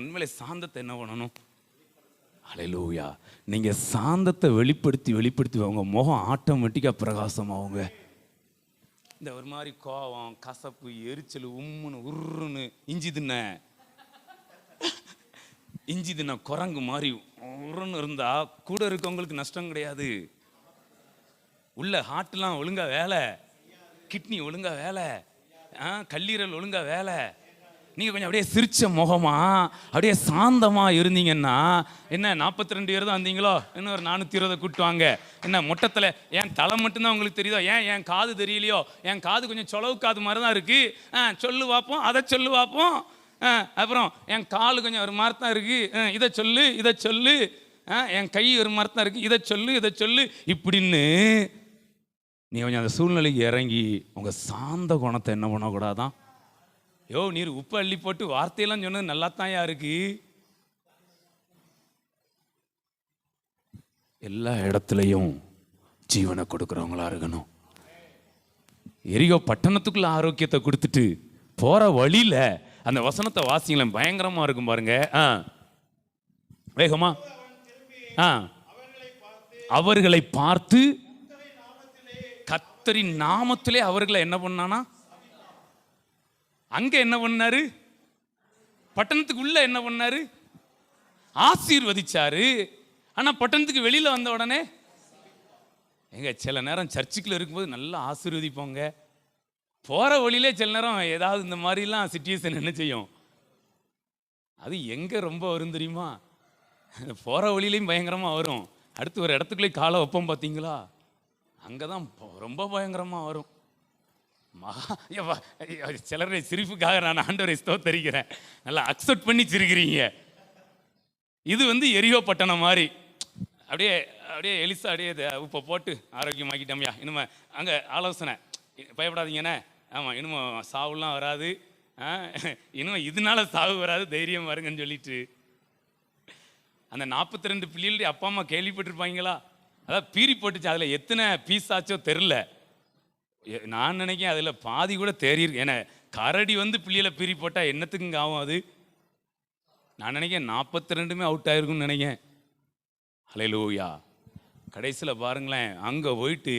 உண்மையிலே சாந்தத்தை என்ன பண்ணணும்? ஹல்லேலூயா. நீங்க சாந்தத்தை வெளிப்படுத்தி உங்க முகம் ஆட்டோமேட்டிக்கா பிரகாசமாகுங்க. இந்த ஒரு மாதிரி கோவம், கசப்பு, எரிச்சல், உம்முன்னு உருன்னு இஞ்சி தின்ன குரங்கு மாதிரி உருன்னு இருந்தா கூட இருக்கவங்களுக்கு நஷ்டம் கிடையாது. உள்ள ஹார்ட்லாம் ஒழுங்கா வேலை, கிட்னி ஒழுங்கா வேலை, கல்லீரல் ஒழுங்கா வேலை. நீங்கள் கொஞ்சம் அப்படியே சிரிச்ச முகமா அப்படியே சாந்தமா இருந்தீங்கன்னா, என்ன 42 பேர் தான் வந்தீங்களோ, இன்னும் ஒரு 420 கூப்பிட்டு வாங்க. என்ன மொட்டத்தில் என் தலை மட்டும்தான் உங்களுக்கு தெரியுதோ, ஏன் என் காது தெரியலையோ? என் காது கொஞ்சம் சொலவு காது மாதிரி தான் இருக்கு, சொல்லு பார்ப்போம், அதை சொல்லு பார்ப்போம். அப்புறம் என் கால் கொஞ்சம் ஒரு மாதிரி தான் இருக்கு, இதை சொல்லு. என் கை ஒரு மாதிரி தான் இருக்கு, இதை சொல்லு இப்படின்னு நீ கொஞ்சம் அந்த சூழ்நிலைக்கு இறங்கி உங்கள் சாந்த குணத்தை என்ன பண்ணக்கூடாதான். நீர் உப்பு அள்ளி போட்டு வார்த்தையெல்லாம் சொன்னது நல்லா தான் இருக்கு. எல்லா இடத்துலையும் ஜீவனை கொடுக்குறவங்களா இருக்கணும். எரிகோ பட்டணத்துக்குள்ள ஆரோக்கியத்தை கொடுத்துட்டு போற வழியில அந்த வசனத்தை வாசிங்களேன், பயங்கரமா இருக்கும் பாருங்க. வேகமா. அவர்களை பார்த்து கர்த்தரின் நாமத்திலே அவர்களை என்ன பண்ணானா, அங்க என்ன பண்ணாரு, பட்டணத்துக்கு உள்ள என்ன பண்ணாரு, ஆசீர்வதிச்சாரு. ஆனா பட்டணத்துக்கு வெளியில வந்த உடனே, எங்க சில நேரம் சர்ச்சுக்குள்ள இருக்கும்போது நல்லா ஆசீர்வதிப்போங்க, போற வழியிலே சில நேரம் ஏதாவது இந்த மாதிரிலாம் சிச்சுவேஷன் என்ன செய்யும், அது எங்க ரொம்ப வரும் தெரியுமா, போற வழியிலையும் பயங்கரமா வரும். அடுத்து ஒரு இடத்துக்குள்ளே காலை வைப்போம் பார்த்தீங்களா, அங்கதான் ரொம்ப பயங்கரமா வரும். சிலருடைய சிரிப்புக்காக நான் ஆண்டவரை ஸ்தோத்தரிக்கிறேன், நல்லா அக்செப்ட் பண்ணி சிரிக்கிறீங்க. இது வந்து எரியோ பட்டணம் மாதிரி. அப்படியே எலிசா அப்படியே இப்போ போட்டு ஆரோக்கியமாக்கிட்டோம்யா, இனிமே அங்கே ஆலோசனை, பயப்படாதீங்கண்ணே, ஆமாம் இனிமே சாவுலாம் வராது, இனிமே இதனால சாவு வராது, தைரியம் வருங்கன்னு சொல்லிட்டு அந்த 42 பிள்ளைகளுடைய அப்பா அம்மா கேள்விப்பட்டிருப்பாங்களா, அதான் பீறி போட்டுச்சு. அதில் எத்தனை பீஸ் ஆச்சோ தெரில, நான் நினைக்கிறேன் அதில் பாதி கூட தேறியிருக்கு. ஏன்னா கரடி வந்து பிள்ளைகளை பீறி போட்டால் என்னத்துக்குங்க ஆகும் அது? நான் நினைக்கிறேன் 42மே அவுட் ஆயிருக்குன்னு நினைக்கிறேன். ஹல்லேலூயா. கடைசியில் பாருங்களேன், அங்கே போயிட்டு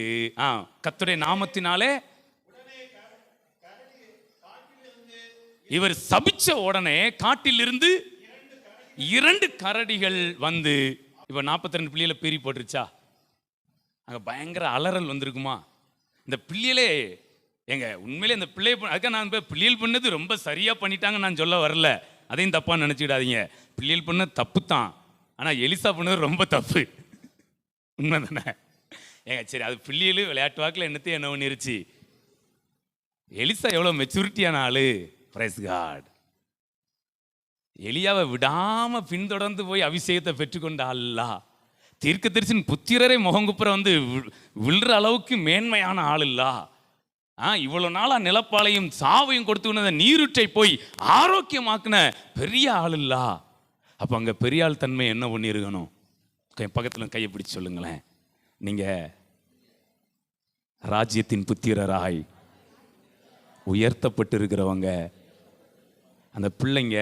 கர்த்தருடைய நாமத்தினாலே இவர் சபிச்ச உடனே காட்டிலிருந்து 2 கரடிகள் வந்து, இப்ப 42 பிள்ளைகளை பீறி போட்டுருச்சா? அங்க பயங்கர அலறல் வந்திருக்குமா? இந்த பிள்ளைகளே எங்க உண்மையிலே இந்த பிள்ளை, அதுக்காக நான் பிள்ளைகள் பண்ணது ரொம்ப சரியா பண்ணிட்டாங்க நான் சொல்ல வரல, அதையும் தப்பா நினைச்சுக்கிடாதீங்க. பிள்ளைகள் பண்ண தப்பு தான், ஆனா எலிசா பண்ணது ரொம்ப தப்பு. உண்மை தானே ஏங்க? சரி, அது பிள்ளைகள் விளையாட்டு வாக்கில் என்னத்தையும் என்ன பண்ணிருச்சு. எலிசா எவ்வளவு மெச்சூரிட்டியான ஆளு. Praise God. எலியாவை விடாம பின்தொடர்ந்து போய் அபிஷேகத்தை பெற்றுக்கொண்ட அல்லா, தீர்க்கதரிசியின் புத்திரரை முகங்குப்புற வந்து விழுற அளவுக்கு மேன்மையான ஆள் இல்லா. இவ்வளவு நாளா நிலப்பாலையும் சாவையும் கொடுத்து நீருற்றை போய் ஆரோக்கியமாக்குன பெரிய ஆள் இல்லா. அப்ப அங்க பெரிய ஆள் தன்மை என்ன பண்ணிருக்கணும்? பக்கத்துல கையை பிடிச்சு சொல்லுங்களேன். நீங்க ராஜ்யத்தின் புத்திரராய் உயர்த்தப்பட்டு இருக்கிறவங்க, அந்த பிள்ளைங்க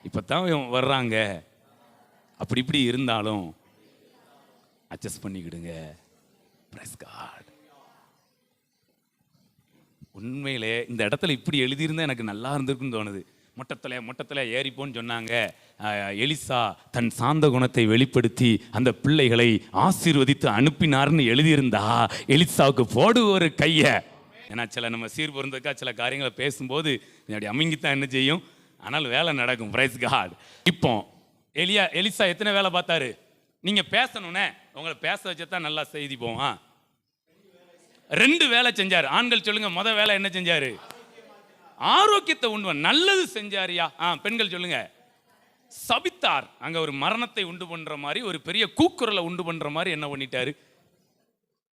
இப்பதான் வர்றாங்க, அப்படி இப்படி இருந்தாலும் அட்ஜஸ்ட் பண்ணிக்கிடுங்க. Price God. உண்மையிலே இந்த இடத்துல இப்படி எழுதியிருந்தா எனக்கு நல்லா இருந்திருக்குன்னு தோணுது. மொட்டத்தில் ஏறிப்போன்னு சொன்னாங்க. எலிசா தன் சாந்த குணத்தை வெளிப்படுத்தி அந்த பிள்ளைகளை ஆசீர்வதித்து அனுப்பினார்னு எழுதியிருந்தா எலிசாவுக்கு போடு ஒரு கையை. ஏன்னா சில நம்ம சீர்பொருந்தக்கா சில காரியங்களை பேசும்போது அப்படி அமைங்கித்தான் என்ன செய்யும், ஆனால் வேலை நடக்கும். Price God. இப்போ எலிசா எத்தனை வேலை பார்த்தாரு? நீங்க பேசணும்னே, உங்களை பேச வச்சதான் நல்லா செய்தி போவோம். 2 வேலை செஞ்சாரு. ஆண்கள் சொல்லுங்க, முத வேலை என்ன செஞ்சாரு? ஆரோக்கியத்தை உண்டு நல்லது செஞ்சாரியா? பெண்கள் சொல்லுங்க, சபித்தார். அங்க ஒரு மரணத்தை உண்டு பண்ற மாதிரி, ஒரு பெரிய கூக்குரலை உண்டு பண்ற மாதிரி என்ன பண்ணிட்டாரு?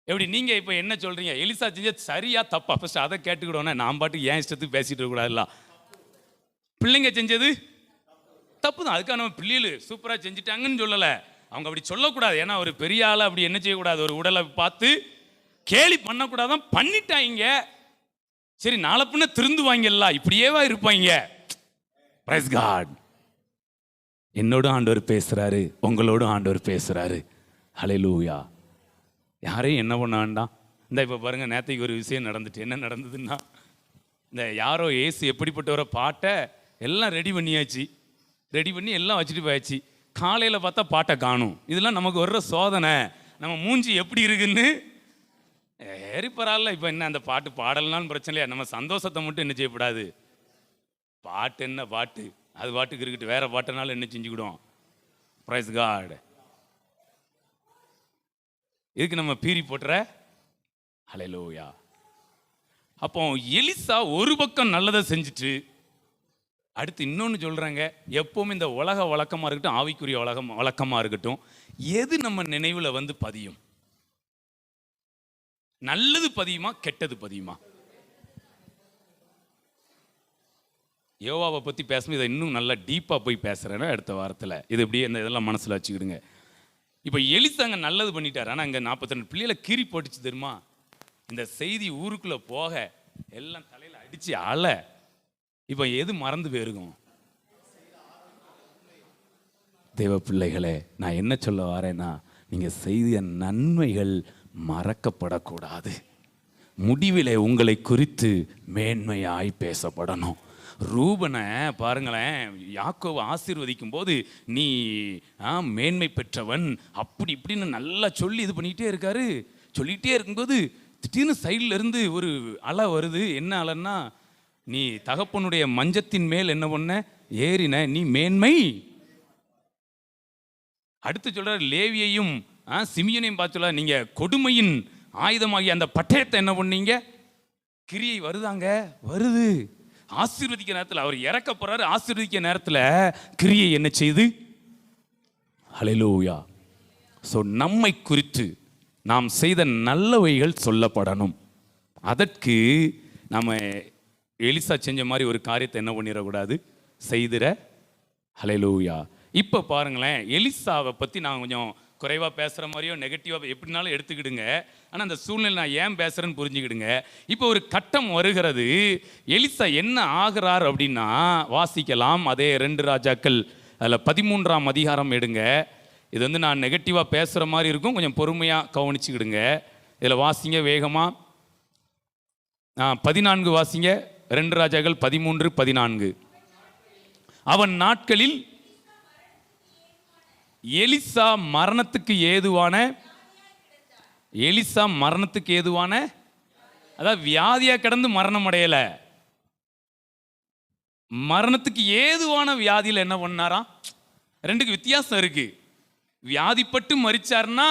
எப்படி நீங்க இப்ப என்ன சொல்றீங்க? எலிசா செஞ்சது சரியா தப்பா? ஃபர்ஸ்ட் அதை கேட்டுக்கிட்டோன்னே நான் பாட்டுக்கு ஏன் இஷ்டத்துக்கு பேசிட்டு இருக்க கூடாதுல்ல. பிள்ளைங்க செஞ்சது தப்பு தான், அதுக்காக நம்ம பிள்ளைகள் சூப்பரா செஞ்சுட்டாங்கன்னு சொல்லல. அவங்க அப்படி சொல்லக்கூடாது. ஏன்னா ஒரு பெரிய ஆளை அப்படி என்ன செய்யக்கூடாது, ஒரு உடலை பார்த்து கேலி பண்ணக்கூடாதான். பண்ணிட்டாங்க, சரி நாளை பின்ன திருந்துவாங்கல்ல, இப்படியேவா இருப்பாங்க. Praise God. என்னோட ஆண்டவர் பேசுறாரு, உங்களோட ஆண்டவர் பேசுறாரு. ஹல்லேலூயா. யாரையும் என்ன பண்ண வேண்டாம். இந்த இப்போ பாருங்க, நேற்றுக்கு ஒரு விஷயம் நடந்துட்டு. என்ன நடந்ததுன்னா, இந்த யாரோ ஏசு எப்படிப்பட்ட ஒரு பாட்டை எல்லாம் ரெடி பண்ணியாச்சு, ரெடி பண்ணி எல்லாம் வச்சுட்டு போயாச்சு. காலையில் பார்த்தா பாட்டை காணும். இதெல்லாம் நமக்கு வர்ற சோதனை. நம்ம மூஞ்சி எப்படி இருக்குன்னு ஏறிப்பறால. இப்போ என்ன அந்த பாட்டு பாடலாம் பிரச்சனை இல்லையா, நம்ம சந்தோஷத்தை மட்டும் என்ன செய்யக்கூடாது. பாட்டு என்ன பாட்டு, அது பாட்டுக்கு இருக்கட்டு, வேற பாட்டுனாலும் என்ன செஞ்சுக்கிடும். Price God. இதுக்கு நம்ம பீறி போட்டுற. ஹல்லேலூயா. அப்போ எலிசா ஒரு பக்கம் நல்லதை செஞ்சுட்டு, அடுத்து இன்னொன்று சொல்றாங்க, எப்பவுமே இந்த உலக வழக்கமா இருக்கட்டும், ஆவிக்குரிய வழக்கமா இருக்கட்டும், எது நம்ம நினைவுல வந்து பதியும்? நல்லது பதியுமா, கெட்டது பதியுமா? யோவாவை பத்தி பேசும்போது இதை இன்னும் நல்லா டீப்பா போய் பேசுறேன்னா அடுத்த வாரத்தில். இது இப்படியே இந்த இதெல்லாம் மனசுல வச்சுக்கிடுங்க. இப்போ எலிசாங்க நல்லது பண்ணிட்டாரு, ஆனால் அங்கே 42 பிள்ளைகளை கீறி போட்டுச்சு தெரியுமா? இந்த செய்தி ஊருக்குள்ள போக எல்லாம் தலையில அடிச்சு அழ. இப்போ எது மறந்து போயிருக்கும்? தேவ பிள்ளைகளே, நான் என்ன சொல்ல வரேன்னா, நீங்க செய்த நன்மைகள் மறக்கப்படக்கூடாது. முடிவிலே உங்களை குறித்து மேன்மையாய் பேசப்படணும். ரூபனை பாருங்களேன், யாக்கோவை ஆசீர்வதிக்கும் போது நீ மேன்மை பெற்றவன் அப்படி இப்படின்னு நல்லா சொல்லி இது பண்ணிக்கிட்டே இருக்காரு. சொல்லிகிட்டே இருக்கும்போது திடீர்னு சைடில் இருந்து ஒரு அலை வருது. என்ன அலைன்னா, நீ தகப்பனுடைய மஞ்சத்தின் மேல் என்ன பண்ண ஏறின, நீ மேன்மை. அடுத்து சொல்ற லேவியையும் சிமியனையும் பார்த்து சொல்ல, நீங்க கொடுமையின் ஆயுதமாகி அந்த பட்டயத்தை என்ன பண்ணீங்க. கிரியை வருதாங்க, வருது. ஆசீர்வதிக்க நேரத்தில் அவர் இறக்க போறாரு, ஆசீர்வதிக்க நேரத்தில் கிரியை என்ன செய்து. ஹல்லேலூயா. ஸோ நம்மை குறித்து நாம் செய்த நல்லவைகள் சொல்லப்படணும். அதற்கு நம்ம எலிசா செஞ்ச மாதிரி ஒரு காரியத்தை என்ன பண்ணிடக்கூடாது, செய்திட. ஹல்லேலூயா. இப்போ பாருங்களேன், எலிசாவை பற்றி நான் கொஞ்சம் குறைவாக பேசுகிற மாதிரியோ நெகட்டிவாக எப்படினாலும் எடுத்துக்கிடுங்க. ஆனால் அந்த சூழ்நிலை நான் ஏன் பேசுகிறேன்னு புரிஞ்சுக்கிடுங்க. இப்போ ஒரு கட்டம் வருகிறது, எலிசா என்ன ஆகிறார் அப்படின்னா வாசிக்கலாம். அதே 2 ராஜாக்கள் அதில் 13ஆம் அதிகாரம் எடுங்க. இது வந்து நான் நெகட்டிவாக பேசுகிற மாதிரி இருக்கும், கொஞ்சம் பொறுமையாக கவனிச்சுக்கிடுங்க. இதில் வாசிங்க வேகமாக. 14 வாசிங்க. 2 ராஜாக்கள் 13:14. அவன் நாட்களில் எலிசா மரணத்துக்கு ஏதுவான அதாவது வியாதியா கிடந்து மரணம் அடையல, மரணத்துக்கு ஏதுவான வியாதியில் என்ன பண்ணாராம்? ரெண்டுக்கு வித்தியாசம் இருக்கு. வியாதிப்பட்டு மரிச்சார்னா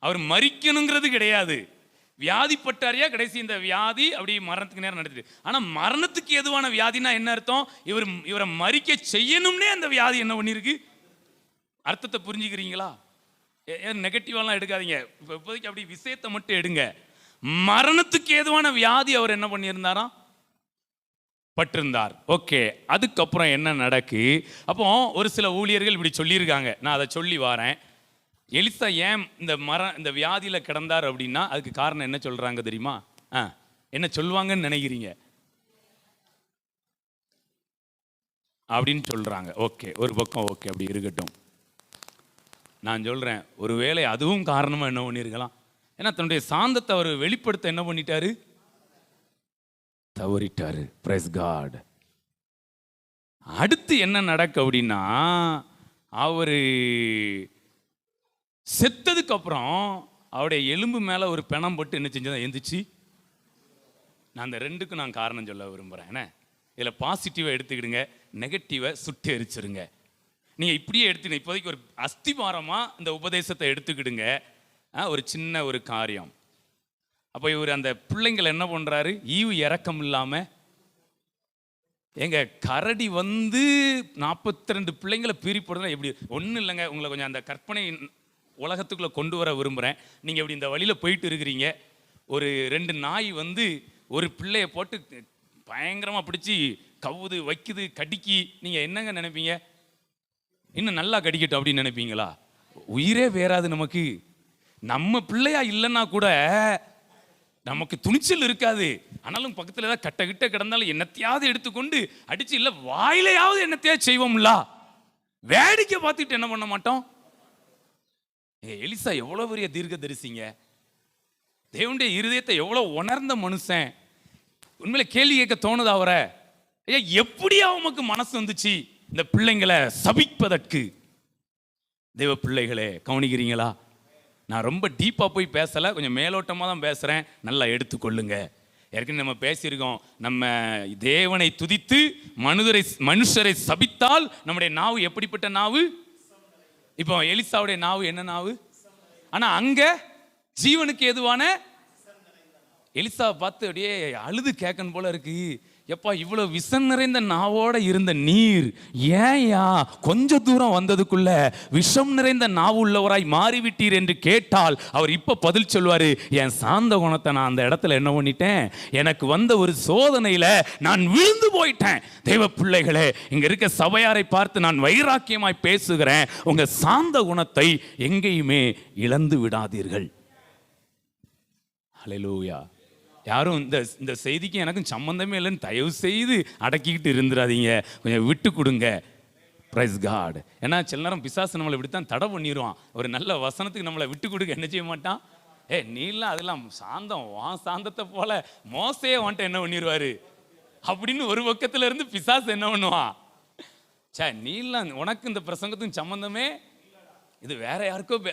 அவர் மரிக்கணுங்கிறது கிடையாது. வியாதிப்பட்டாரியா கடைசி இந்த வியாதி அப்படி மரணத்துக்கு நேரம் நடந்துட்டு. ஆனா மரணத்துக்கு ஏதுவான வியாதினா என்ன அர்த்தம்? இவரை மரிக்க செய்யணும்னே அந்த வியாதி என்ன பண்ணிருக்கு. அர்த்தத்தை புரிஞ்சுக்கிறீங்களா? நெகட்டிவாலாம் எடுக்காதீங்க. இப்போதைக்கு அப்படி விஷயத்தை மட்டும் எடுங்க. மரணத்துக்கு ஏதுவான வியாதி அவர் என்ன பண்ணியிருந்தாராம்? பட்டிருந்தார். ஓகே, அதுக்கப்புறம் என்ன நடக்கு? அப்போ ஒரு சில ஊழியர்கள் இப்படி சொல்லியிருக்காங்க, நான் அதை சொல்லி வாரேன். எலிசா ஏன் இந்த வியாதியில் கிடந்தார் அப்படின்னா அதுக்கு காரணம் என்ன சொல்றாங்க தெரியுமா? என்ன சொல்லுவாங்கன்னு நினைக்கிறீங்க அப்படின்னு சொல்றாங்க. ஓகே, ஒரு பக்கம் ஓகே, அப்படி இருக்கட்டும். நான் சொல்றேன், ஒருவேளை அதுவும் காரணமா என்ன பண்ணியிருக்கலாம். ஏன்னா தன்னுடைய சாந்தத்தை அவர் வெளிப்படுத்த என்ன பண்ணிட்டாரு? தவறிட்டாரு. Praise God. அடுத்து என்ன நடக்கு அப்படின்னா, அவரு செத்ததுக்கு அப்புறம் அவருடைய எலும்பு மேல ஒரு பிணம் போட்டு என்ன செஞ்சதா எந்திரிச்சு. நான் அந்த ரெண்டுக்கும் நான் காரணம் சொல்ல விரும்புறேன். என்ன இதுல பாசிட்டிவா எடுத்துக்கிடுங்க, நெகட்டிவா சுட்டு எரிச்சிருங்க. நீங்க இப்படியே எடுத்துங்க. இப்போதைக்கு ஒரு அஸ்திவாரமா இந்த உபதேசத்தை எடுத்துக்கிடுங்க. ஒரு சின்ன ஒரு காரியம். அப்போ இவர் அந்த பிள்ளைங்களை என்ன பண்றாரு? ஈவு இறக்கம் இல்லாம எங்க கரடி வந்து 42 பிள்ளைங்களை பீறி போடுறா எப்படி? ஒன்றும் இல்லைங்க, உங்களை கொஞ்சம் அந்த கற்பனை உலகத்துக்குள்ள கொண்டு வர விரும்புகிறேன். நீங்கள் இப்படி இந்த வழியில் போயிட்டு இருக்கிறீங்க, ஒரு 2 நாய் வந்து ஒரு பிள்ளையை போட்டு பயங்கரமாக பிடிச்சி கவுது வைக்குது, கடிக்கி. நீங்கள் என்னங்க நினைப்பீங்க? இன்னும் நல்லா கடிக்கட்டும் அப்படின்னு நினைப்பீங்களா? உயிரே வேறாது நமக்கு. நம்ம பிள்ளையா இல்லைன்னா கூட நமக்கு துணிச்சல் இருக்காது. ஆனாலும் பக்கத்தில் ஏதாவது கட்ட கிட்ட கிடந்தாலும் என்னத்தையாவது எடுத்துக்கொண்டு அடிச்சு, இல்லை வாயிலையாவது என்னத்தையாவது செய்வோம்ல. வேடிக்கை பார்த்துட்டு என்ன பண்ண மாட்டோம்? எலிசா எவ்வளவு பெரிய தீர்க்க தரிசிங்க, தேவனுடைய இருதயத்தை எவ்வளவு உணர்ந்த மனுஷன். உண்மையில கேள்வி கேட்க தோணுது அவரை, எப்படி அவனுக்கு மனசு வந்துச்சு இந்த பிள்ளைங்களை சபிப்பதற்கு? தேவ பிள்ளைகளே, கவனிக்கிறீங்களா? நான் ரொம்ப டீப்பாக போய் பேசலை, கொஞ்சம் மேலோட்டமாக தான் பேசுகிறேன், நல்லா எடுத்துக்கொள்ளுங்க. ஏற்கனவே நம்ம பேசியிருக்கோம், நம்ம தேவனை துதித்து மனுஷரை சபித்தால் நம்முடைய நாவு எப்படிப்பட்ட நாவு? இப்போ எலிசாவுடைய நாவு என்ன நாவு? ஆனால் அங்கே ஜீவனுக்கு ஏதுவான. எலிசாவை பார்த்து அப்படியே அழுது கேட்கணும் போல இருக்கு. எப்பா, இவ்வளவு விஷம் நிறைந்த நாவோட இருந்த நீர் ஏன்யா கொஞ்ச தூரம் வந்ததுக்குள்ள விஷம் நிறைந்த நாவு உள்ளவராய் மாறிவிட்டீர் என்று கேட்டால் அவர் இப்ப பதில் சொல்வாரு, என் சாந்த குணத்தை நான் அந்த இடத்துல என்ன பண்ணிட்டேன், எனக்கு வந்த ஒரு சோதனையில நான் விழுந்து போயிட்டேன். தேவ பிள்ளைகளே, இங்க இருக்க சபையாரை பார்த்து நான் வைராக்கியமாய் பேசுகிறேன், உங்க சாந்த குணத்தை எங்கேயுமே இழந்து விடாதீர்கள். ஹல்லேலூயா. யாரும் இந்த செய்திக்கு எனக்கும் சம்பந்தமே இல்லைன்னு தயவு செய்து அடக்கிக்கிட்டு இருந்துடாதீங்க, கொஞ்சம் விட்டு கொடுங்க. Praise God. ஏன்னா சில நேரம் பிசாசு நம்மளை இப்படித்தான் தடை பண்ணிடுவான். ஒரு நல்ல வசனத்துக்கு நம்மளை விட்டு கொடுக்க என்ன செய்ய மாட்டான். நீலாம் அதெல்லாம் சாந்தம், சாந்தத்தை போல மோசையே வந்துட்டு என்ன பண்ணிடுவாரு அப்படின்னு ஒரு பக்கத்துல இருந்து பிசாசு என்ன பண்ணுவான், நீலாம் உனக்கு இந்த பிரசங்கத்துக்கும் சம்பந்தமே, இது வேற யாருக்கோ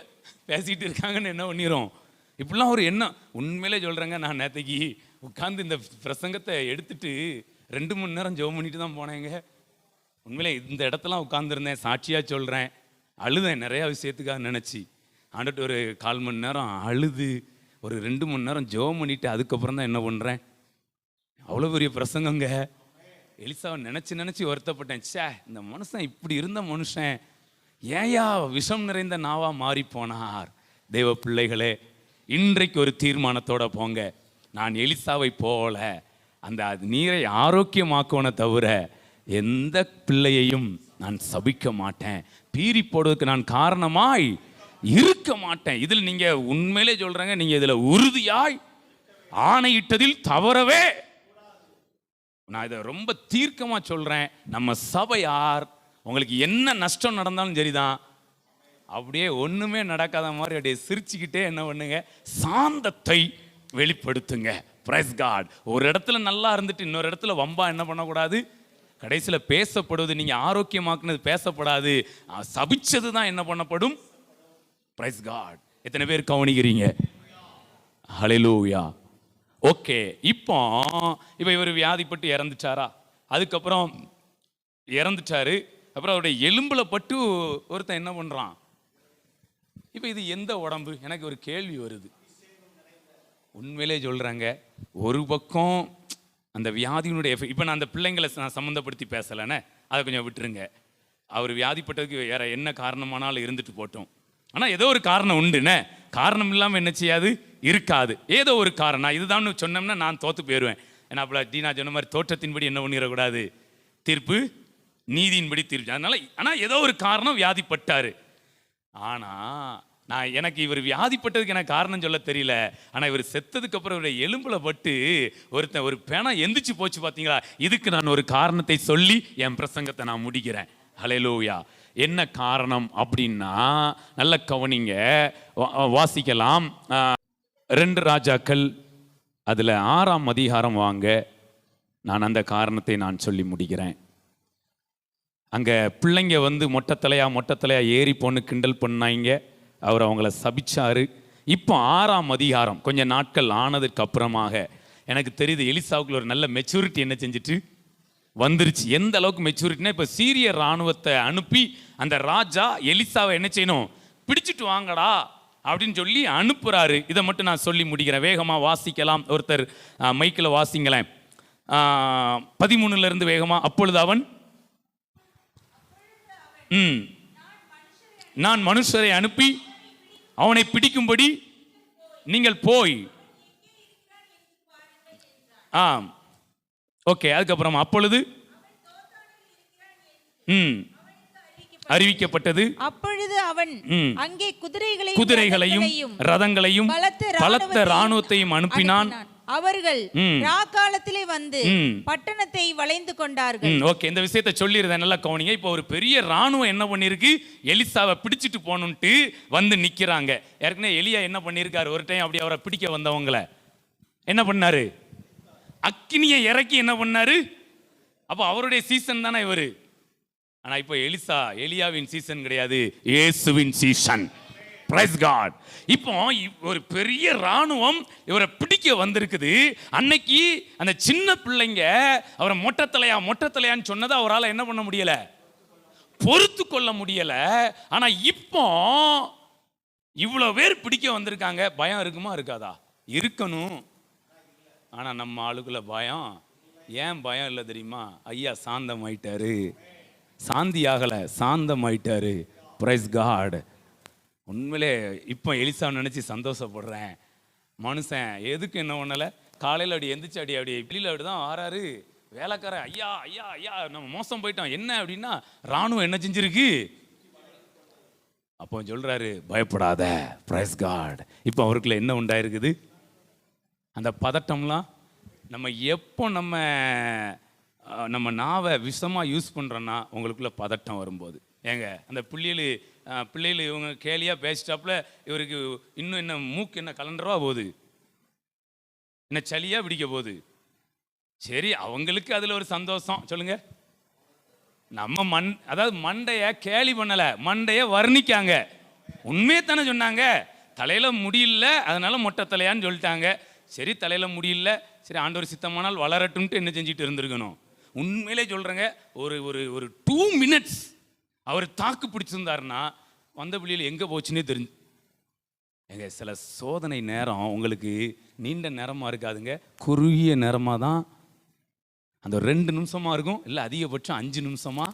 பேசிட்டு இருக்காங்கன்னு என்ன பண்ணிடும். இப்படிலாம் ஒரு எண்ணம். உண்மையிலே சொல்கிறேங்க, நான் நேற்றுக்கு உட்காந்து இந்த பிரசங்கத்தை எடுத்துட்டு 2 மணி நேரம் ஜெபம் பண்ணிட்டு தான் போனேங்க. உண்மையிலே இந்த இடத்துலாம் உட்காந்துருந்தேன், சாட்சியாக சொல்கிறேன். அழுதேன் நிறையா விஷயத்துக்காக நினச்சி. ஆண்டுட்டு ஒரு 1/4 மணி நேரம் அழுது ஒரு 2 மணி நேரம் ஜெபம் பண்ணிட்டு அதுக்கப்புறம் தான் என்ன பண்ணுறேன். அவ்வளோ பெரிய பிரசங்கங்க. எலிசாவை நினச்சி வருத்தப்பட்டேன். இந்த மனுஷன் இப்படி இருந்த மனுஷன் ஏயா விஷம் நிறைந்த நாவா மாறி போனார். தேவ பிள்ளைகளே, இன்றைக்கு ஒரு தீர்மானத்தோட போங்க. நான் எலிசாவை போல அந்த நீரை ஆரோக்கியமாக்குவன தவிர எந்த பிள்ளையையும் நான் சபிக்க மாட்டேன், பீறி போடுவதற்கு நான் காரணமாய் இருக்க மாட்டேன். இதில் நீங்க உண்மையிலே சொல்றேங்க, நீங்க இதுல உறுதியாய் ஆணையிட்டதில் தவறவே. நான் இதை ரொம்ப தீர்க்கமா சொல்றேன். நம்ம சபையார் உங்களுக்கு என்ன நஷ்டம் நடந்தாலும் சரிதான், அப்படியே ஒண்ணுமே நடக்காத மாதிரி அப்படியே சிரிச்சுக்கிட்டே என்ன பண்ணுங்க, சாந்தத்தை வெளிப்படுத்துங்க. Price God. ஒரு இடத்துல நல்லா இருந்துட்டு இன்னொரு இடத்துல வம்பா என்ன பண்ணக்கூடாது, கடைசியில் பேசப்படுவது, நீங்க ஆரோக்கியமாக்குனது பேசப்படாது, சபிச்சது தான் என்ன பண்ணப்படும். Praise God. எத்தனை பேர் கவனிக்கிறீங்க? ஹல்லேலூயா. ஓகே, இப்போ இவர் வியாதிப்பட்டு இறந்துட்டாரா? அதுக்கப்புறம் இறந்துட்டாரு. அப்புறம் அவருடைய எலும்புல பட்டு ஒருத்தன் என்ன பண்றான்? இப்போ இது எந்த உடம்பு? எனக்கு ஒரு கேள்வி வருது. உண்மையிலே சொல்றாங்க, ஒரு பக்கம் அந்த வியாதியினுடைய இப்போ நான் அந்த பிள்ளைங்களை நான் சம்மந்தப்படுத்தி பேசலைன்னு அதை கொஞ்சம் விட்டுருங்க. அவர் வியாதிப்பட்டதுக்கு வேற என்ன காரணமானாலும் இருந்துட்டு போட்டோம். ஆனால் ஏதோ ஒரு காரணம் உண்டுன்னு, காரணம் இல்லாமல் என்ன செய்யாது, இருக்காது. ஏதோ ஒரு காரணம். இதுதான் சொன்னோம்னா நான் தோத்து போயிடுவேன். ஏன்னா அப்போ டீனா சொன்ன மாதிரி தோற்றத்தின்படி என்ன பண்ணிடக்கூடாது, தீர்ப்பு நீதியின்படி தீர்ப்பு. அதனால ஆனால் ஏதோ ஒரு காரணம் வியாதிப்பட்டார். ஆனால் எனக்கு இவர் வியாதிப்பட்டதுக்கு எனக்கு காரணம் சொல்ல தெரியல. ஆனால் இவர் செத்ததுக்கு அப்புறம் இவருடைய எலும்புல பட்டு ஒரு பேனா எந்திரிச்சு போச்சு பார்த்தீங்களா? இதுக்கு நான் ஒரு காரணத்தை சொல்லி என் பிரசங்கத்தை நான் முடிக்கிறேன். ஹல்லேலூயா. என்ன காரணம் அப்படின்னா, நல்ல கவனிங்க, வாசிக்கலாம். 2 ராஜாக்கள் அதில் 6ஆம் அதிகாரம் வாங்க. நான் அந்த காரணத்தை நான் சொல்லி முடிக்கிறேன். அங்கே பிள்ளைங்க மொட்டை தலையா ஏறி பொண்ணு கிண்டல் பண்ணாங்க. அவர் அவங்கள சபிச்சாரு. இப்போ 6ஆம் அதிகாரம் கொஞ்ச நாட்கள் ஆனதுக்கு அப்புறமாக எனக்கு தெரியுது எலிசாவுக்குள்ள ஒரு நல்ல மெச்சூரிட்டி என்ன செஞ்சுட்டு வந்துருச்சு. எந்த அளவுக்கு மெச்சூரிட்டினா, இப்போ சீரிய இராணுவத்தை அனுப்பி அந்த ராஜா எலிசாவை என்ன செய்யணும், பிடிச்சிட்டு வாங்கடா அப்படின்னு சொல்லி அனுப்புறாரு. இதை மட்டும் நான் சொல்லி முடிக்கிறேன். வேகமாக வாசிக்கலாம். ஒருத்தர் மைக்கில் வாசிங்களேன். 13 வேகமா. அப்பொழுது அவன் நான் மனுஷரை அனுப்பி அவனை பிடிக்கும்படி நீங்கள் போய். ஓகே, அதுக்கப்புறம் அப்பொழுது அறிவிக்கப்பட்டது. அப்பொழுது அவன் அங்கே குதிரைகளையும் ரதங்களையும் பலத்த இராணுவத்தையும் அனுப்பினான். அவர்கள் ராக்காலத்திலே வந்து பட்டணத்தை வளைந்து கொண்டார்கள். ஓகே, இந்த விஷயத்தை சொல்லிடுறேன், நல்லா கவனிங்க. இப்போ ஒரு பெரிய ராணுவம் என்ன பண்ணிருக்கு, எலிசாவை பிடிச்சிட்டு போகணுன்ட்டு வந்து நிக்கிறாங்க. ஏற்கனவே எலியா என்ன பண்ணியிருக்காரு, ஒரு டைம் அப்படி அவரை பிடிக்க வந்தவங்களை என்ன பண்ணாரு, அக்கினியை இறக்கி என்ன பண்ணாரு. அப்போ அவருடைய சீசன் தானே இவரு. ஆனா இப்போ எலியாவின் சீசன் கிடையாது, இயேசுவின் சீசன். Price God. இப்போ ஒரு பெரிய ராணுவம் இவரை பிடிக்க வந்திருக்குது. அன்னைக்கு அந்த சின்ன பிள்ளைங்க அவரை மொட்டத்தலையான்னு சொன்னதை அவரால் என்ன பண்ண முடியல, பொறுத்து கொள்ள முடியல. ஆனா இப்போ இவ்வளவு பேர் பிடிக்க வந்திருக்காங்க. பயம் இருக்குமா இருக்காதா? இருக்கணும். ஆனா நம்ம ஆளுக்குள்ள பயம். ஏன் பயம் இல்லை தெரியுமா? ஐயா சாந்தமாயிட்டாரு. சாந்தி ஆகல, சாந்தமாயிட்டாரு. Price God. உண்மையிலே இப்போ எலிசா நினச்சி சந்தோஷப்படுறேன். மனுஷன் எதுக்கு என்ன பண்ணலை, காலையில் அப்படி எந்திரிச்சு அப்படி வெளியில் அப்படி தான் ஆறாரு. வேலைக்காரன் ஐயா ஐயா ஐயா நம்ம மோசம் போயிட்டோம். என்ன அப்படின்னா, ராணுவம் என்ன செஞ்சிருக்கு. அப்போ சொல்கிறாரு, பயப்படாத. Praise God. இப்போ அவருக்குள்ள என்ன உண்டாயிருக்குது, அந்த பதட்டம்லாம். நம்ம எப்போ நம்ம நாவை விஷமாக யூஸ் பண்ணுறோன்னா உங்களுக்குள்ள பதட்டம் வரும்போது. ஏங்க அந்த பிள்ளைகள் இவங்க கேலியாக பேசிட்டாப்புல, இவருக்கு இன்னும் என்ன மூக்கு என்ன கலண்டரா போகுது, என்ன சளியாக பிடிக்க போகுது. சரி, அவங்களுக்கு அதில் ஒரு சந்தோஷம். சொல்லுங்க, நம்ம அதாவது மண்டையை கேலி பண்ணலை, மண்டையை வர்ணிக்காங்க. உண்மையை தானே சொன்னாங்க. தலையில் முடியல அதனால மொட்டை தலையான்னு சொல்லிட்டாங்க. சரி, தலையில் முடியல, சரி ஆண்டவர் சித்தமானால் வளரட்டும்ட்டு என்ன செஞ்சுட்டு இருந்திருக்கணும். உண்மையிலே சொல்கிறேங்க, ஒரு 2 மினிட்ஸ் அவர் தாக்கு பிடிச்சிருந்தாருன்னா வந்த பிள்ளைகள் எங்கே போச்சுன்னே தெரிஞ்சு. எங்க சில சோதனை நேரம் உங்களுக்கு நீண்ட நேரமாக இருக்காதுங்க, குறுகிய நேரமாக தான். அந்த 2 நிமிஷமாக இருக்கும், இல்லை அதிகபட்சம் 5 நிமிஷமா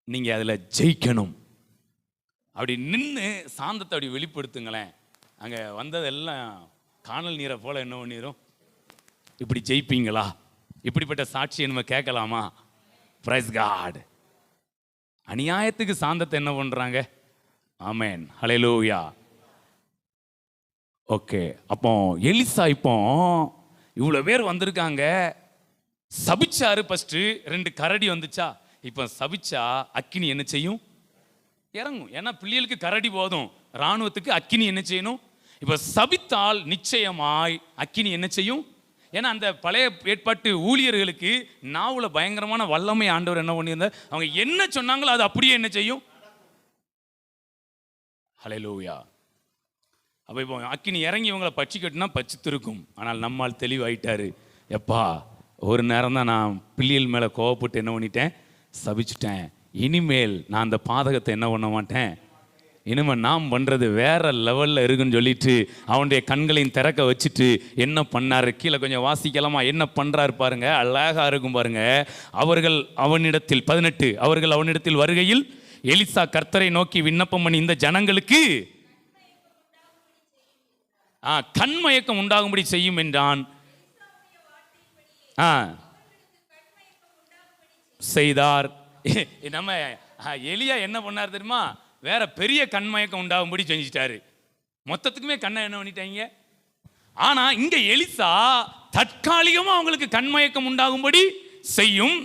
நீங்கள் அதில் ஜெயிக்கணும். அப்படி நின்று சாந்தத்தை அப்படி வெளிப்படுத்துங்களேன். அங்கே வந்ததெல்லாம் காணல் நீரை போல் என்ன பண்ணிடும். இப்படி ஜெயிப்பீங்களா? இப்படிப்பட்ட சாட்சியை நம்ம கேட்கலாமா? Praise God. அநியாயத்துக்கு சாந்தத்தை என்ன பண்றாங்க? ஆமென், ஹல்லேலூயா. ஓகே, அப்போ எலிசா இப்போ இவ்வளவு பேர் வந்திருக்காங்க, சபிச்சாரு. ஃபர்ஸ்ட் 2 கரடி வந்துச்சா, இப்போ சபிச்சா அக்கினி என்ன செய்யும்? இறங்கும். ஏன்னா பிள்ளைகளுக்கு கரடி போதும், ராணுவத்துக்கு அக்கினி என்ன செய்யணும்? இப்ப சபித்தால் நிச்சயமாய் அக்கினி என்ன செய்யும்? ஏன்னா அந்த பழைய ஏற்பாட்டு ஊழியர்களுக்கு நாவுல பயங்கரமான வல்லமை ஆண்டவர் என்ன பண்ணியிருந்தார், அவங்க என்ன சொன்னாங்களோ அது அப்படியே என்ன செய்யும்? ஹல்லேலூயா. அப்ப இப்போ அக்கினி இறங்கி இவங்களை பட்சிக்கட்டுனா பட்சித்திருக்கும். ஆனால் நம்மால் தெளிவாயிட்டாரு, எப்பா ஒரு நேரம் தான் நான் பிள்ளைகள் மேல கோவப்பட்டு என்ன பண்ணிட்டேன், சபிச்சுட்டேன். இனிமேல் நான் அந்த பாதகத்தை என்ன பண்ண மாட்டேன், இனிமேல் நாம் பண்ணுறது வேற லெவலில் இருக்குன்னு சொல்லிட்டு அவனுடைய கண்களையும் திறக்க வச்சுட்டு என்ன பண்ணாரு, கீழே கொஞ்சம் வாசிக்கலாமா, என்ன பண்ணுறாரு பாருங்க, அழகா இருக்கும் பாருங்க. அவர்கள் அவனிடத்தில் 18, அவர்கள் அவனிடத்தில் வருகையில் எலிசா கர்த்தரை நோக்கி விண்ணப்பம் பண்ணி இந்த ஜனங்களுக்கு கண்மயக்கம் உண்டாகும்படி செய்யும் என்றான். செய்தார். நம்ம எலியா என்ன பண்ணார் தெரியுமா? வேற பெரிய கண்மயக்கம் உண்டாகும்படி செஞ்சிட்டாரு. மொத்தத்துக்குமே கண்ணை என்ன பண்ணிட்டாங்க. ஆனா இங்க எலிசா தற்காலிகமா அவங்களுக்கு கண்மயக்கம் உண்டாகும்படி செய்யும்.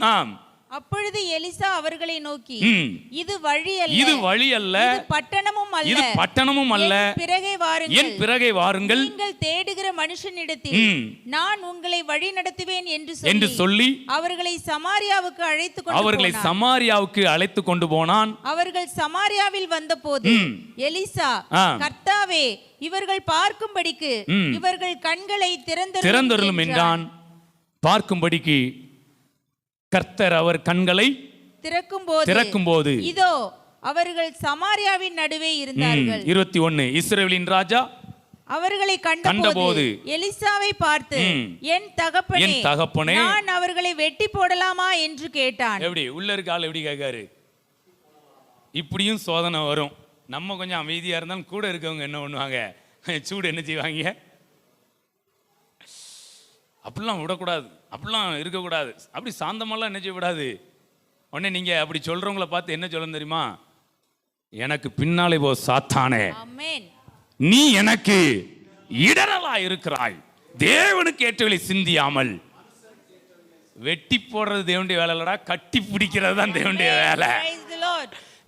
அப்பொழுது எலிசா அவர்களை நோக்கி, இது வழி அல்ல, இது வழி அல்ல, பட்டணமும் அல்ல, இது பட்டணமும் அல்ல, என் பிறகே வாருங்கள், நீங்கள் தேடுகிற மனுஷனிடத்தில் நான் உங்களை வழி நடத்துவேன் என்று சொல்லி அவர்களை சமாரியாவுக்கு அழைத்து கொண்டு போனான். அவர்கள் சமாரியாவில் வந்தபோது எலிசா, கர்த்தாவே இவர்கள் பார்க்கும்படிக்கு இவர்கள் கண்களை திறந்தருளும் என்றான். பார்க்கும்படிக்கு கர்த்தர் அவர் கண்களை திறக்கும்போது இதோ அவர்கள் சமாரியாவின் நடுவே இருந்தார்கள். 21 இஸ்ரவேலின் ராஜா அவர்களை கண்டபோது எலிசாவை பார்த்து, என் தகப்பனே நான் அவர்களை வெட்டி போடலாமா என்று கேட்டான். எப்படி உள்ள இருக்க ஆள் எப்படி கேட்காரு? இப்படியும் சோதனை வரும். நம்ம கொஞ்சம் அமைதியா இருந்தாலும் கூட இருக்கவங்க என்ன பண்ணுவாங்க, சூடு என்ன செய்வாங்க, அப்படிலாம் விடக்கூடாது, அப்படிலாம் இருக்கக்கூடாது, அப்படி சாந்தமெல்லாம் என்ன செய்யக்கூடாது. உடனே நீங்க அப்படி சொல்றவங்களை பார்த்து என்ன சொல்லணும் தெரியுமா? எனக்கு பின்னாலே போ சாத்தானே, நீ எனக்கு இடரலா இருக்கிறாய், தேவனுக்கு ஏற்றவளை சிந்தியாமல். வெட்டி போடுறது தேவனுடைய வேலை இல்லடா, கட்டி பிடிக்கிறது தான் தேவனுடைய வேலை.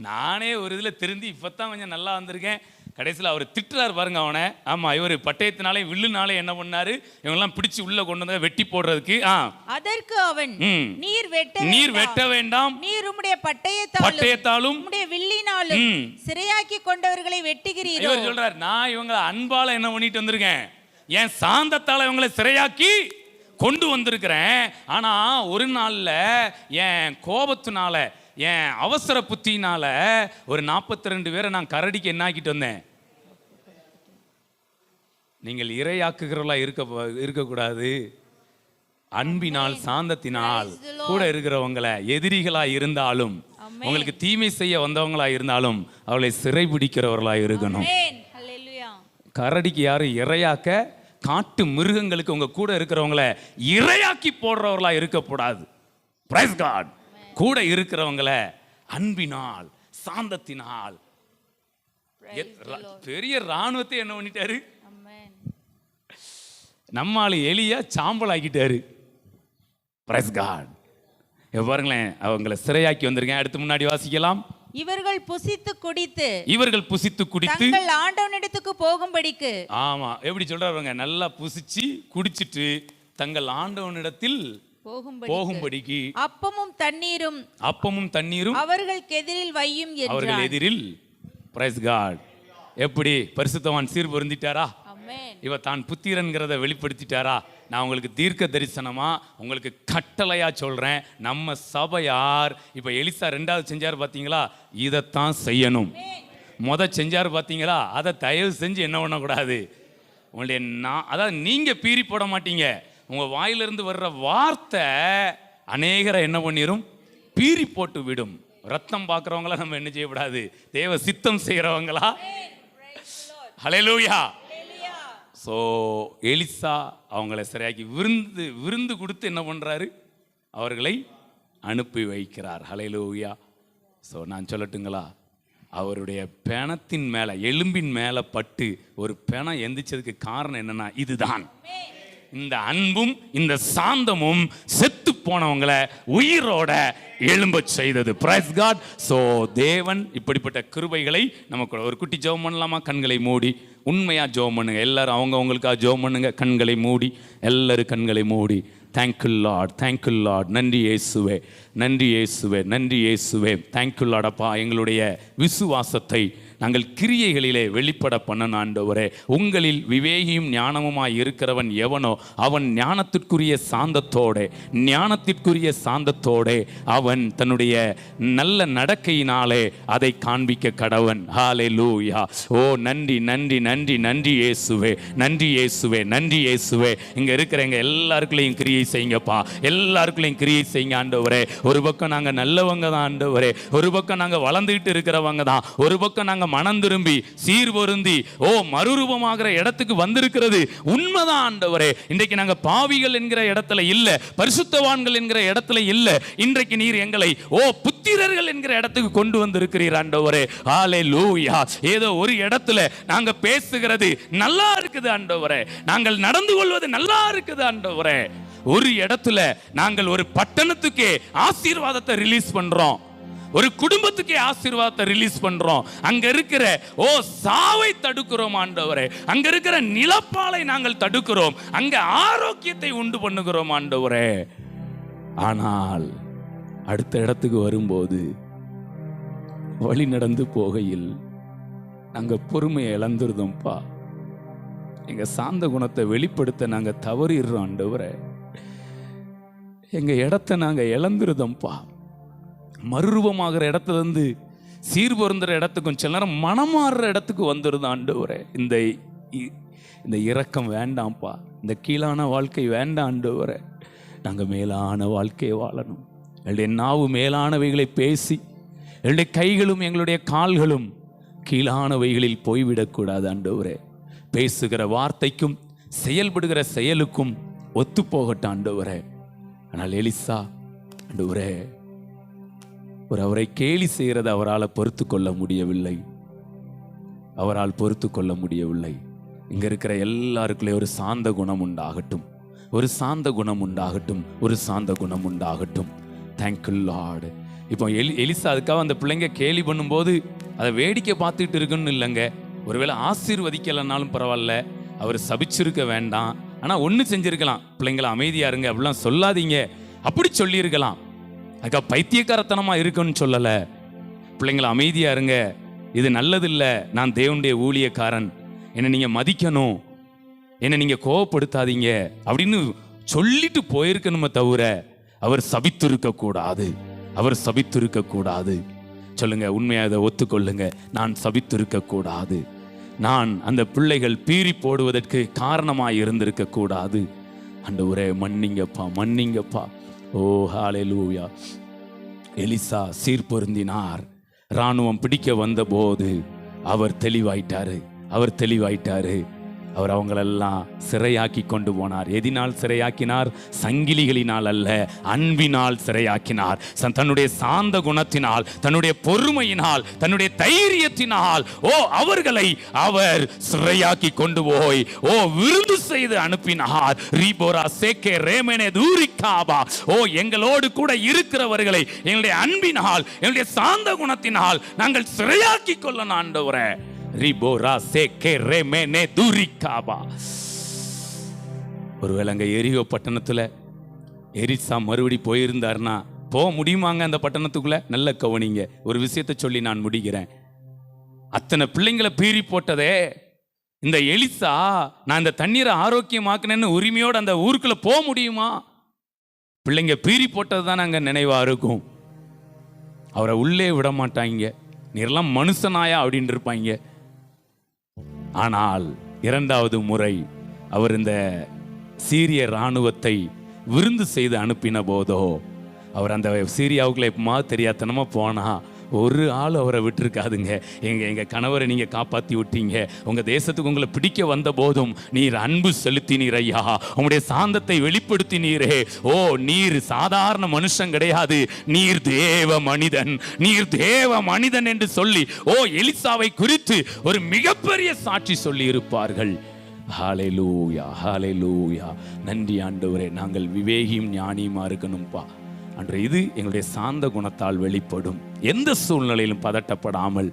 நானே ஒரு இதுல திருந்தி இப்பதான் கொஞ்சம் நல்லா வந்திருக்கேன். கடைசியில் அவர் திட்டுறாரு பாருங்க அவனை. ஆமா, இவர் பட்டயத்தினாலே வில்லுனாலே என்ன பண்ணாரு, இவங்கெல்லாம் பிடிச்சு உள்ள கொண்டு வந்து வெட்டி போடுறதுக்கு. அதற்கு அவன், நீர் வெட்ட வேண்டாம், நீர் உம்முடைய பட்டயத்தாலும் உம்முடைய வில்லினாலும் சிறையாக்கி கொண்டவர்களை வெட்டுகிறீரோ. இவர் சொல்றாரு, நான் இவங்களை அன்பால என்ன பண்ணிட்டு வந்திருக்கேன், என் சாந்தத்தால இவங்களை சிறையாக்கி கொண்டு வந்திருக்கிறேன். ஆனா ஒரு நாள்ல என் கோபத்தினால, என் அவசர புத்தினால ஒரு 42 பேரை நான் கரடிக்கு என்ன ஆக்கிட்டு வந்தேன். நீங்கள் இரையாக்குகிறவர்களா இருக்கக்கூடாது. அன்பினால் சாந்தத்தினால் கூட இருக்கிறவங்களை எதிரிகளா இருந்தாலும், உங்களுக்கு தீமை செய்ய வந்தவங்களா இருந்தாலும் அவளை சிறைபிடிக்கிறவர்களா இருக்கணும். கரடிக்கு யாரும் இரையாக்க, காட்டு மிருகங்களுக்கு உங்க கூட இருக்கிறவங்களை இரையாக்கி போடுறவர்களா இருக்கக்கூடாது. Praise God. கூட இருக்கிறவங்களை அன்பினால் சாந்தத்தினால். பெரிய ராணுவத்தை என்ன பண்ணிட்டாரு, நம்மால எலியா சாம்பல் ஆக்கிட்டாரு. Price God. பாருங்களேன், அவங்களை சிறையாக்கி வந்திருக்கேன். அடுத்து முன்னாடி வாசிக்கலாம். இவர்கள் புசித்து குடித்து தங்கள் ஆண்டவனிடத்துக்கு போகும்படிக்கு. ஆமா, எப்படி சொல்றாங்க, நல்லா புசிச்சு குடிச்சிட்டு தங்கள் ஆண்டவனிடத்தில் போகும்படிக்கு அப்பமும் தண்ணீரும் அவர்களுக்கு எதிரில் வையும் என்றார். அவர்கள் எதிரில். Praise God. எப்படி பரிசுத்தவான் சீர் பொருந்திட்டாரா? இவ தான் புத்திரன்கிறத வெளிப்படுத்திட்டாரா? நான் உங்களுக்கு தீர்க்க தரிசனமா உங்களுக்கு கட்டளையா சொல்றேன். நம்ம சபையார் இப்ப எலிசா 2வது செஞ்சார் பாத்தீங்களா, இதைத்தான் செய்யணும். செஞ்சார் பாத்தீங்களா, அதை தயவு செஞ்சு என்ன பண்ணக்கூடாது. உங்களுடைய அதாவது நீங்க பீறி போட மாட்டீங்க, உங்க வாயிலிருந்து வர்ற வார்த்தை அநேகரை என்ன பண்ணிரும், பீறி போட்டு விடும். ரத்தம் பார்க்குறவங்களா நம்ம என்ன செய்யக்கூடாது, தேவ சித்தம் செய்கிறவங்களா. ஹல்லேலூயா. ஸோ எலிசா அவங்களை சரியாக்கி விருந்து கொடுத்து என்ன பண்ணுறாரு, அவர்களை அனுப்பி வைக்கிறார். ஹல்லேலூயா. ஸோ நான் சொல்லட்டுங்களா, அவருடைய பிணத்தின் மேலே, எலும்பின் மேலே பட்டு ஒரு பிணம் எந்திரிச்சதுக்கு காரணம் என்னன்னா இதுதான். இந்த அன்பும் இந்த சாந்தமும் செத்து போனவங்களை உயிரோட எழும்ப செய்தது. Price God. சோ தேவன் இப்படிப்பட்ட கிருபைகளை நமக்கு. ஒரு குட்டி ஜெபம் பண்ணலாமா? கண்களை மூடி உண்மையா ஜெபம் பண்ணுங்க. எல்லாரும் அவங்களுக்காக ஜெபம் பண்ணுங்க. கண்களை மூடி, எல்லாரும் கண்களை மூடி. Thank you Lord, thank you Lord. நன்றி இயேசுவே, நன்றி இயேசுவே, நன்றி இயேசுவே. Thank you Lord. அப்பா, எங்களுடைய விசுவாசத்தை நாங்கள் கிரியைகளிலே வெளிப்பட பண்ணணும் ஆண்டவரே. உங்களில் விவேகியும் ஞானமுமாய் இருக்கிறவன் எவனோ அவன் ஞானத்திற்குரிய சாந்தத்தோடே அவன் தன்னுடைய நல்ல நடக்கையினாலே அதை காண்பிக்க கடவன். ஹல்லேலூயா. ஓ நன்றி நன்றி நன்றி நன்றி இயேசுவே, நன்றி இயேசுவே, நன்றி இயேசுவே. இங்க இருக்கிறவங்க எல்லாருக்குள்ளேயும் கிரியை செய்யுங்கப்பா, எல்லாருக்குள்ளேயும் கிரியை செய்யுங்க ஆண்டவரே. ஒரு பக்கம் நாங்க நல்லவங்க தான் ஆண்டவரே, ஒரு பக்கம் நாங்க வளர்ந்துகிட்டு இருக்கிறவங்க தான், ஒரு பக்கம் நாங்க மனம் திரும்பி சீர்பொருந்தி மறுரூபமாகிற இடத்துக்கு வந்திருக்கிறது உண்மைதான் ஆண்டவரே. இன்றைக்கு நாங்க பாவிகள் என்கிற இடத்துல இல்ல, பரிசுத்தவான்கள் என்கிற இடத்துல இல்ல. இன்றைக்கு நீர் எங்களை புத்திரர்கள் என்கிற இடத்துக்கு கொண்டு வந்திருக்கிறீர் ஆண்டவரே. ஹல்லேலூயா. ஏதோ ஒரு இடத்துல நாங்க பேசுகிறது நல்லா இருக்குது ஆண்டவரே, நாங்கள் நடந்து கொள்வது நல்லா இருக்குது ஆண்டவரே. ஒரு இடத்துல நாங்கள் ஒரு பட்டணத்துக்கே ஆசீர்வாதத்தை ரிலீஸ் பண்றோம், ஒரு குடும்பத்துக்கே ஆசீர்வாதத்தை ரிலீஸ் பண்றோம். அங்க இருக்கிற சாவை தடுக்கிறோம் ஆண்டவரே, அங்க இருக்கிற நிலப்பாலை நாங்கள் தடுக்கிறோம், அங்க ஆரோக்கியத்தை உண்டு பண்ணுகிறோம் ஆண்டவரே. ஆனால் அடுத்த இடத்துக்கு வரும்போது வழி நடந்து போகையில் நாங்க பொறுமையை இழந்துருதோம்ப்பா. எங்க சாந்த குணத்தை வெளிப்படுத்த நாங்க தவறிடுறோம் ஆண்டவரே. எங்க இடத்தை நாங்க இழந்துருதோம்ப்பா. மறுரூபமாகிற இடத்துல இருந்து சீர்பொருந்துற இடத்துக்கும் சில நேரம் மனமாறுற இடத்துக்கு வந்துருது ஆண்டவரே. இந்த இரக்கம் வேண்டாம்ப்பா, இந்த கீழான வாழ்க்கை வேண்டாம் ஆண்டவரே. நாங்கள் மேலான வாழ்க்கையை வாழணும். எங்களுடைய நாவு மேலானவைகளை பேசி, எங்களுடைய கைகளும் எங்களுடைய கால்களும் கீழானவைகளில் போய்விடக்கூடாது ஆண்டவரே. பேசுகிற வார்த்தைக்கும் செயல்படுகிற செயலுக்கும் ஒத்து போகட்டும் ஆண்டவரே. ஆனால் எலிசா ஆண்டவரே அவரை கேலி செய்கிறது அவரால் பொறுத்து கொள்ள முடியவில்லை, அவரால் பொறுத்து கொள்ள முடியவில்லை. இங்க இருக்கிற எல்லாருக்குள்ளே ஒரு சாந்த குணம் உண்டாகட்டும், ஒரு சாந்த குணம் உண்டாகட்டும், ஒரு சாந்த குணம் உண்டாகட்டும். Thank you Lord. இப்போ எலிசா அதுக்காக அந்த பிள்ளைங்க கேலி பண்ணும்போது அதை வேடிக்கை பார்த்துட்டு இருக்குன்னு இல்லைங்க. ஒருவேளை ஆசீர்வதிக்கலைன்னாலும் பரவாயில்ல, அவர் சபிச்சிருக்க வேண்டாம். ஆனால் ஒன்று செஞ்சிருக்கலாம், பிள்ளைங்களை அமைதியா இருங்க அப்படிலாம் சொல்லாதீங்க, அப்படி சொல்லியிருக்கலாம். அதுக்காக பைத்தியக்காரத்தனமா இருக்குன்னு சொல்லலை. பிள்ளைங்களை அமைதியா இருங்க, இது நல்லதில்லை, நான் தேவனுடைய ஊழியக்காரன், என்னை நீங்க மதிக்கணும், என்னை நீங்க கோவப்படுத்தாதீங்க அப்படின்னு சொல்லிட்டு போயிருக்கணுமே தவிர அவர் சபித்திருக்க கூடாது, அவர் சபித்திருக்க கூடாது. சொல்லுங்க, உண்மையாக அதை ஒத்துக்கொள்ளுங்க. நான் சபித்திருக்க கூடாது, நான் அந்த பிள்ளைகள் பீறி போடுவதற்கு காரணமாய் இருந்திருக்க கூடாது. ஆண்டவரே மன்னிங்கப்பா, மன்னிங்கப்பா. ஓ ஹல்லேலூயா. எலிசா சீர்பொருந்தினார். ராணுவம் பிடிக்க வந்தபோது அவர் தெளிவாயிட்டாரு, அவர் தெளிவாயிட்டாரு. அவர் அவங்களெல்லாம் சிறையாக்கி கொண்டு போனார். எதினால் சிறையாக்கினார்? சங்கிலிகளினால் அல்ல, அன்பினால் சிறையாக்கினார். தன்னுடைய சாந்த குணத்தினால், தன்னுடைய பொறுமையினால், தன்னுடைய தைரியத்தினால் அவர்களை அவர் சிறையாக்கி கொண்டு போய் விருந்து செய்து அனுப்பினார். ரீபோரா சேக்கே ரேமனே தூரிகாபா. எங்களோடு கூட இருக்கிறவர்களை எங்களுடைய அன்பினால், எங்களுடைய சாந்த குணத்தினால் நாங்கள் சிறையாக்கி கொள்ளணும் ஆண்டவரே. ஒருவேளை அங்க எரிகோ பட்டணத்துல எரிசா மறுபடி போயிருந்தாருன்னா போக முடியுமாங்க அந்த பட்டணத்துக்குள்ள? நல்ல கவனிங்க, ஒரு விஷயத்தை சொல்லி நான் முடிக்கிறேன். அத்தனை பிள்ளைங்களை பீறி போட்டதே இந்த எலிசா, நான் இந்த தண்ணீரை ஆரோக்கியமாக்குனேன்னு உரிமையோடு அந்த ஊருக்குள்ள போக முடியுமா? பிள்ளைங்க பீறி போட்டது தான் அங்க நினைவா இருக்கும். அவரை உள்ளே விட மாட்டாங்க, நீரெல்லாம் மனுஷனாயா அப்படின்னு இருப்பாங்க. ஆனால் இரண்டாவது முறை அவர் இந்த சீரிய இராணுவத்தை விருந்து செய்து அனுப்பின போதோ, அவர் அந்த சீரியாவுக்குள்ள எப்பமா தெரியாதனமா போனா ஒரு ஆள் அவரை விட்டுருக்காதுங்க. எங்க கணவரை நீங்க காப்பாத்தி விட்டீங்க, உங்க தேசத்துக்கு உங்களை பிடிக்க வந்த போதும் நீர் அன்பு செலுத்தினீர் ஐயா, உங்களுடைய சாந்தத்தை வெளிப்படுத்தினீரே. நீர் சாதாரண மனுஷன் கிடையாது, நீர் தேவ மனிதன், நீர் தேவ மனிதன் என்று சொல்லி எலிசாவை குறித்து ஒரு மிகப்பெரிய சாட்சி சொல்லி இருப்பார்கள். ஹல்லேலூயா, ஹல்லேலூயா. நன்றி ஆண்டவரே. நாங்கள் விவேகியும் ஞானியுமா இருக்கணும்பா அன்று. இது எங்களுடைய சாந்த குணத்தால் வெளிப்படும். எந்த சூழ்நிலையிலும் பதட்டப்படாமல்,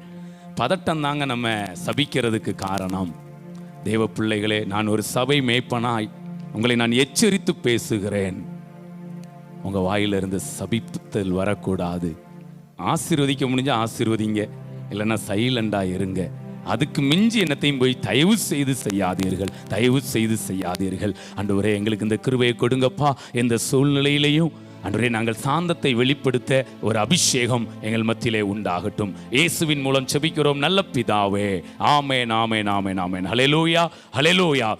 பதட்டம் தாங்க நம்ம சபிக்கிறதுக்கு காரணம். தேவ பிள்ளைகளே, நான் ஒரு சபை மேய்ப்பனாய் உங்களை நான் எச்சரித்து பேசுகிறேன். உங்க வாயிலிருந்து சபித்தல் வரக்கூடாது. ஆசீர்வதிக்க முடிஞ்சா ஆசீர்வதிங்க, இல்லைன்னா சைலண்டா இருங்க. அதுக்கு மிஞ்சி என்னத்தையும் போய் தயவு செய்து செய்யாதீர்கள், தயவு செய்து செய்யாதீர்கள். ஆண்டவரே, எங்களுக்கு இந்த கிருபையை கொடுங்கப்பா. எந்த சூழ்நிலையிலையும் ஆண்டவரே, நாங்கள் சாந்தத்தை வெளிப்படுத்த ஒரு அபிஷேகம் எங்கள் மத்தியிலே உண்டாகட்டும். இயேசுவின் மூலம் செபிக்கிறோம் நல்ல பிதாவே. ஆமென், ஆமென், ஆமென், ஆமென். ஹல்லேலூயா, ஹல்லேலூயா.